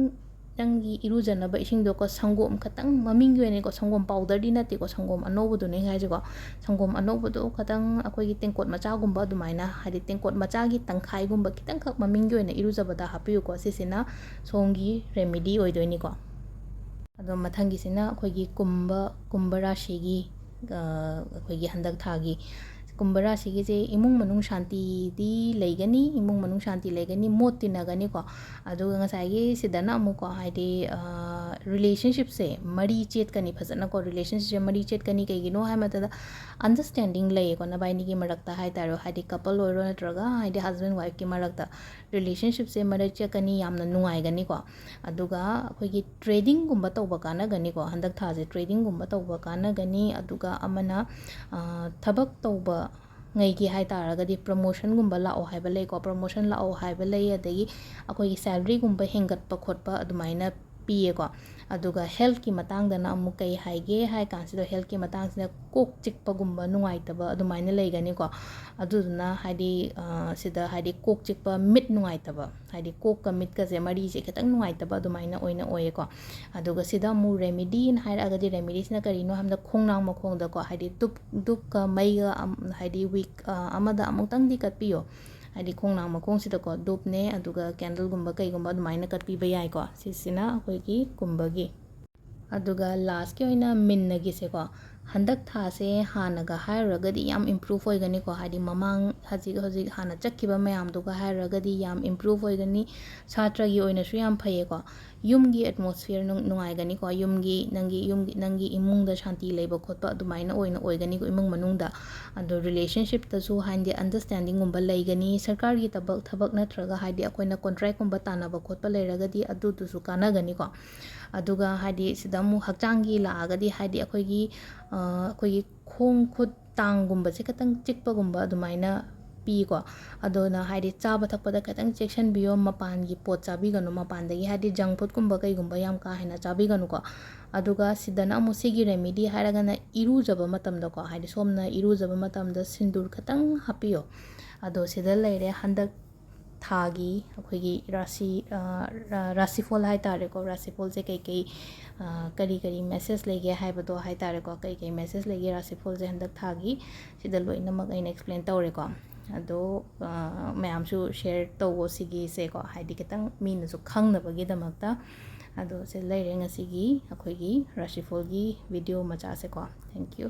[SPEAKER 1] ꯅꯪꯒꯤ ꯏꯔꯨꯖꯅꯕ ꯏꯁꯤꯡꯗꯣꯀꯣ ꯁꯪꯒꯣꯝ ꯈꯇꯪ ꯃꯃꯤꯡꯒꯤ ꯑꯣꯏꯅꯀꯣ ꯁꯪꯒꯣꯝ ꯄꯥꯎꯗꯔꯗꯤ ꯅꯠꯇꯦꯀꯣ ꯁꯪꯒꯣꯝ ꯑꯅꯧꯕꯗꯨꯅꯦ ꯍꯥꯏꯁꯦꯀꯣ ꯁꯪꯒꯣꯝ ꯑꯅꯧꯕꯗꯣ ꯈꯇꯪ ꯑꯩꯈꯣꯏꯒꯤ ꯇꯦꯡꯀꯣꯠ ꯃꯆꯥꯒꯨꯝꯕ ꯑꯗꯨꯃꯥꯏꯅ ꯍꯥꯏꯗꯤ ꯇꯦꯡꯀꯣꯠ ꯃꯆꯥꯒꯤ ꯇꯪꯈꯥꯏꯒꯨꯝꯕ ꯈꯤꯇꯪꯈꯛ ꯃꯃꯤꯡꯒꯤ ꯑꯣꯏꯅ ꯏꯔꯨꯖꯕꯗ ꯍꯥꯞꯄꯤꯌꯨꯀꯣ ꯁꯤꯁꯤꯅ ꯁꯣꯝꯒꯤ ꯔꯦꯃꯤꯗꯤ ꯑꯣꯏꯗꯣꯏꯅꯤꯀꯣ ꯑꯗꯣ ꯃꯊꯪꯒꯤꯁꯤꯅ ꯑꯩꯈꯣꯏꯒꯤ ꯀꯨꯝꯚ ꯔꯥಶꯤꯒꯤ ꯑꯩꯈꯣꯏꯒꯤ ꯍꯟꯗꯛ ꯊꯥꯒꯤ ꯀꯨꯝꯚ ꯔꯥశꯤꯒꯤꯁꯦ ꯏꯃꯨꯡ ꯃꯅꯨꯡ ꯁꯥꯟꯇꯤꯗꯤ ꯂꯩꯒꯅꯤ ꯏꯃꯨꯡ ꯃꯅꯨꯡ ꯁꯥꯟꯇꯤ ꯂꯩꯒꯅꯤ ꯃꯣꯠ ꯇꯤꯟꯅꯒꯅꯤꯀꯣ ꯑꯗꯨꯒ ꯉꯁꯥꯏꯒꯤ ꯁꯤꯗꯅ ꯑꯃꯨꯛꯀꯣ ꯍꯥꯏꯗꯤ ꯔꯤꯂꯦꯁꯟꯁꯤꯞꯁꯦ ꯃꯔꯤ ꯆꯦꯠꯀꯅꯤ ꯐꯖꯅꯀꯣ ꯔꯤꯂꯦꯁꯟꯁꯤꯞꯁꯦ ꯃꯔꯤ ꯆꯦꯠꯀꯅꯤ ꯀꯩꯒꯤꯅꯣ ꯍꯥꯏ ꯃꯇꯝꯗ ꯑꯟꯗꯔꯁꯇꯦꯟꯗꯤꯡ ꯂꯩꯌꯦꯀꯣ ꯅꯕꯥꯏꯅꯤꯒꯤ ꯃꯔꯛꯇ ꯍꯥꯏꯇꯥꯔꯦ ꯍꯥꯏꯗꯤ ꯀꯄꯜ ꯑꯣꯏꯔꯣ ꯅꯠꯇ꯭ꯔꯒ ꯍꯥꯏꯗꯤ ꯍꯁꯕꯦꯟ ꯋꯥꯏꯐꯀꯤ ꯃꯔꯛꯇ ꯔꯤꯂꯦꯁꯟꯁꯤꯞꯁꯦ ꯃꯔꯤ ꯆꯦꯠꯀꯅꯤ ꯌꯥꯝꯅ ꯅꯨꯡꯉꯥꯏꯒꯅꯤꯀꯣ ꯑꯗꯨꯒ ꯑꯩꯈꯣꯏꯒꯤ ꯇ꯭ꯔꯦꯗꯤꯡꯒꯨꯝꯕ ꯇꯧꯕ ꯀꯥꯟꯅꯒꯅꯤꯀꯣ ꯍꯟꯗꯛ ꯊꯥꯁꯦ ꯇ꯭ꯔꯦꯗꯤꯡꯒꯨꯝꯕ ꯇꯧꯕ ꯀꯥꯟꯅꯒꯅꯤ ꯑꯗꯨꯒ ꯑꯃꯅ ꯊꯕꯛ ꯇꯧꯕ ꯉꯩꯒꯤ ꯍꯥꯏꯇꯥꯔꯒꯗꯤ ꯄ꯭ꯔꯃꯣꯁꯟꯒꯨꯝꯕ ꯂꯥꯛꯑꯣ ꯍꯥꯏꯕ ꯂꯩꯀꯣ ꯄ꯭ꯔꯃꯣꯁꯟ ꯂꯥꯛꯑꯣ ꯍꯥꯏꯕ ꯂꯩ ꯑꯗꯒꯤ ꯑꯩꯈꯣꯏꯒꯤ ꯁꯦꯂꯔꯤꯒꯨꯝꯕ ꯍꯦꯟꯒꯠꯄ ꯈꯣꯠꯄ ꯑꯗꯨꯃꯥꯏꯅ ꯄꯤꯌꯦꯀꯣ ꯑꯗꯨꯒ ꯍꯦꯜꯊꯀꯤ ꯃꯇꯥꯡꯗꯅ ꯑꯃꯨꯛ ꯀꯩ ꯍꯥꯏꯒꯦ ꯍꯥꯏ ꯀꯥꯟꯁꯤꯗ ꯍꯦꯜꯊꯀꯤ ꯃꯇꯥꯡꯁꯤꯗ ꯀꯣꯛ ꯆꯤꯛꯄꯒꯨꯝꯕ ꯅꯨꯡꯉꯥꯏꯇꯕ ꯑꯗꯨꯃꯥꯏꯅ ꯂꯩꯒꯅꯤꯀꯣ ꯑꯗꯨꯗꯨꯅ ꯍꯥꯏꯗꯤ ꯁꯤꯗ ꯍꯥꯏꯗꯤ ꯀꯣꯛ ꯆꯤꯛꯄ ꯃꯤꯠ ꯅꯨꯡꯉꯥꯏꯇꯕ ꯍꯥꯏꯗꯤ ꯀꯣꯛꯀ ꯃꯤꯠꯀꯁꯦ ꯃꯔꯤꯁꯦ ꯈꯤꯇꯪ ꯅꯨꯡꯉꯥꯏꯇꯕ ꯑꯗꯨꯃꯥꯏꯅ ꯑꯣꯏꯅ ꯑꯣꯏꯌꯦꯀꯣ ꯑꯗꯨꯒ ꯁꯤꯗ ꯑꯃꯨꯛ ꯔꯦꯃꯤꯗꯤꯅ ꯍꯥꯏꯔꯛꯑꯒꯗꯤ ꯔꯦꯃꯤꯗꯤꯁꯤꯅ ꯀꯔꯤꯅꯣ ꯍꯥꯏꯕꯗ ꯈꯣꯡꯅꯥꯡ ꯃꯈꯣꯡꯗꯀꯣ ꯍꯥꯏꯗꯤ ꯙꯨꯞꯀ ꯃꯩꯒ ꯍꯥꯏꯗꯤ ꯋꯤꯛ ꯑꯃꯗ ꯑꯃꯨꯛꯇꯪꯗꯤ ꯀꯠꯄꯤꯌꯣ ꯍꯥꯏꯗꯤ ꯈꯣꯡꯅꯥꯡ ꯃꯈꯣꯡꯁꯤꯗꯀꯣ ꯙꯨꯞꯅꯦ ꯑꯗꯨꯒ ꯀꯦꯟꯗꯜꯒꯨꯝꯕ ꯀꯩꯒꯨꯝꯕ ꯑꯗꯨꯃꯥꯏꯅ ꯀꯠꯄꯤꯕ ꯌꯥꯏꯀꯣ ꯁꯤꯁꯤꯅ ꯑꯩꯈꯣꯏꯒꯤ ꯀꯨꯝꯚꯒꯤ ꯑꯗꯨꯒ ꯂꯥꯁꯀꯤ ꯑꯣꯏꯅ ꯃꯤꯟꯅꯒꯤꯁꯦꯀꯣ ꯍꯟꯗꯛ ꯊꯥꯁꯦ ꯍꯥꯟꯅꯒ ꯍꯥꯏꯔꯨꯔꯒꯗꯤ ꯌꯥꯝ ꯏꯝꯄ꯭ꯔꯨꯚ ꯑꯣꯏꯒꯅꯤꯀꯣ ꯍꯥꯏꯗꯤ ꯃꯃꯥꯡ ꯍꯧꯖꯤꯛ ꯍꯥꯟꯅ ꯆꯠꯈꯤꯕ ꯃꯌꯥꯝꯗꯨꯒ ꯍꯥꯏꯔꯨꯔꯒꯗꯤ ꯌꯥꯝ ꯏꯝꯄ꯭ꯔꯨꯚ ꯑꯣꯏꯒꯅꯤ ꯁꯥꯇ꯭ꯔꯒꯤ ꯑꯣꯏꯅꯁꯨ ꯌꯥꯝ ꯐꯩꯌꯦꯀꯣ ꯌꯨꯝꯒꯤ ꯑꯦꯠꯃꯣꯁꯐꯤꯌꯔ ꯅꯨꯡꯉꯥꯏꯒꯅꯤꯀꯣ ꯅꯪꯒꯤ ꯏꯃꯨꯡꯗ ꯁꯥꯟꯇꯤ ꯂꯩꯕ ꯈꯣꯠꯄ ꯑꯗꯨꯃꯥꯏꯅ ꯑꯣꯏꯅ ꯑꯣꯏꯒꯅꯤꯀꯣ ꯏꯃꯨꯡ ꯃꯅꯨꯡꯗ ꯑꯗꯣ ꯔꯤꯂꯦꯁꯟꯁꯤꯞꯇꯁꯨ ꯍꯥꯏꯗꯤ ꯑꯟꯗꯔꯁꯇꯦꯟꯗꯤꯡꯒꯨꯝꯕ ꯂꯩꯒꯅꯤ ꯁꯔꯀꯥꯔꯒꯤ ꯊꯕꯛ ꯅꯠꯇ꯭ꯔꯒ ꯍꯥꯏꯗꯤ ꯑꯩꯈꯣꯏꯅ ꯀꯣꯟꯇ꯭ꯔꯦꯛꯀꯨꯝꯕ ꯇꯥꯟꯅꯕ ꯈꯣꯠꯄ ꯂꯩꯔꯒꯗꯤ ꯑꯗꯨꯗꯨꯁꯨ ꯀꯥꯟꯅꯒꯅꯤꯀꯣ ꯑꯗꯨꯒ ꯍꯥꯏꯗꯤ ꯁꯤꯗ ꯑꯃꯨꯛ ꯍꯛꯆꯥꯡꯒꯤ ꯂꯥꯛꯑꯒꯗꯤ ꯍꯥꯏꯗꯤ ꯑꯩꯈꯣꯏꯒꯤ ꯈꯣꯡ ꯈꯨꯠ ꯇꯥꯡꯒꯨꯝꯕꯁꯦ ꯈꯤꯇꯪ ꯆꯤꯛꯄꯒꯨꯝꯕ ꯑꯗꯨꯃꯥꯏꯅ ꯄꯤꯀꯣ ꯑꯗꯨꯅ ꯍꯥꯏꯗꯤ ꯆꯥꯕ ꯊꯛꯄꯗ ꯈꯤꯇꯪ ꯆꯦꯛꯁꯤꯟꯕꯤꯌꯣ ꯃꯄꯥꯟꯒꯤ ꯄꯣꯠ ꯆꯥꯕꯤꯒꯅꯨ ꯃꯄꯥꯟꯗꯒꯤ ꯍꯥꯏꯗꯤ ꯖꯪ ꯐꯨꯗꯀꯨꯝꯕ ꯀꯩꯒꯨꯝꯕ ꯌꯥꯝ ꯀꯥ ꯍꯦꯟꯅ ꯆꯥꯕꯤꯒꯅꯨꯀꯣ ꯑꯗꯨꯒ ꯁꯤꯗꯅ ꯑꯃꯨꯛ ꯁꯤꯒꯤ ꯔꯦꯃꯤꯗꯤ ꯍꯥꯏꯔꯒꯅ ꯏꯔꯨꯖꯕ ꯃꯇꯝꯗꯀꯣ ꯍꯥꯏꯗꯤ ꯁꯣꯝꯅ ꯏꯔꯨꯖꯕ ꯃꯇꯝꯗ ꯁꯤꯟꯗꯨꯔ ꯈꯤꯇꯪ ꯍꯥꯞꯄꯤꯌꯣ ꯑꯗꯣ ꯁꯤꯗ ꯂꯩꯔꯦ ꯍꯟꯗꯛ ꯊꯥꯒꯤ ꯑꯩꯈꯣꯏꯒꯤ ꯔꯥꯁꯤꯐꯣꯜ ꯍꯥꯏꯇꯥꯔꯦꯀꯣ ꯔꯥꯁꯤꯐꯣꯜꯁꯦ ꯀꯩꯀꯩ ꯀꯔꯤ ꯃꯦꯁꯦꯖ ꯂꯩꯒꯦ ꯍꯥꯏꯕꯗꯣ ꯍꯥꯏꯇꯥꯔꯦꯀꯣ ꯀꯩꯀꯩ ꯃꯦꯁꯦꯖ ꯂꯩꯒꯦ ꯔꯥꯁꯤꯐꯣꯜꯁꯦ ꯍꯟꯗꯛ ꯊꯥꯒꯤ ꯁꯤꯗ ꯂꯣꯏꯅꯃꯛ ꯑꯩꯅ ꯑꯦꯛꯁꯄ꯭ꯂꯦꯟ ꯇꯧꯔꯦꯀꯣ ꯑꯗꯣ ꯃꯌꯥꯝꯁꯨ ꯁꯦꯌꯔ ꯇꯧꯋꯣ ꯁꯤꯒꯤꯁꯦꯀꯣ ꯍꯥꯏꯗꯤ ꯈꯤꯇꯪ ꯃꯤꯅꯁꯨ ꯈꯪꯅꯕꯒꯤꯗꯃꯛꯇ ꯑꯗꯣ ꯁꯤ ꯂꯩꯔꯦ ꯉꯁꯤꯒꯤ ꯑꯩꯈꯣꯏꯒꯤ ꯔꯥꯁꯤꯐꯣꯜꯒꯤ ꯚꯤꯗꯤꯑꯣ ꯃꯆꯥꯁꯦꯀꯣ ꯊꯦꯡꯛ ꯌꯨ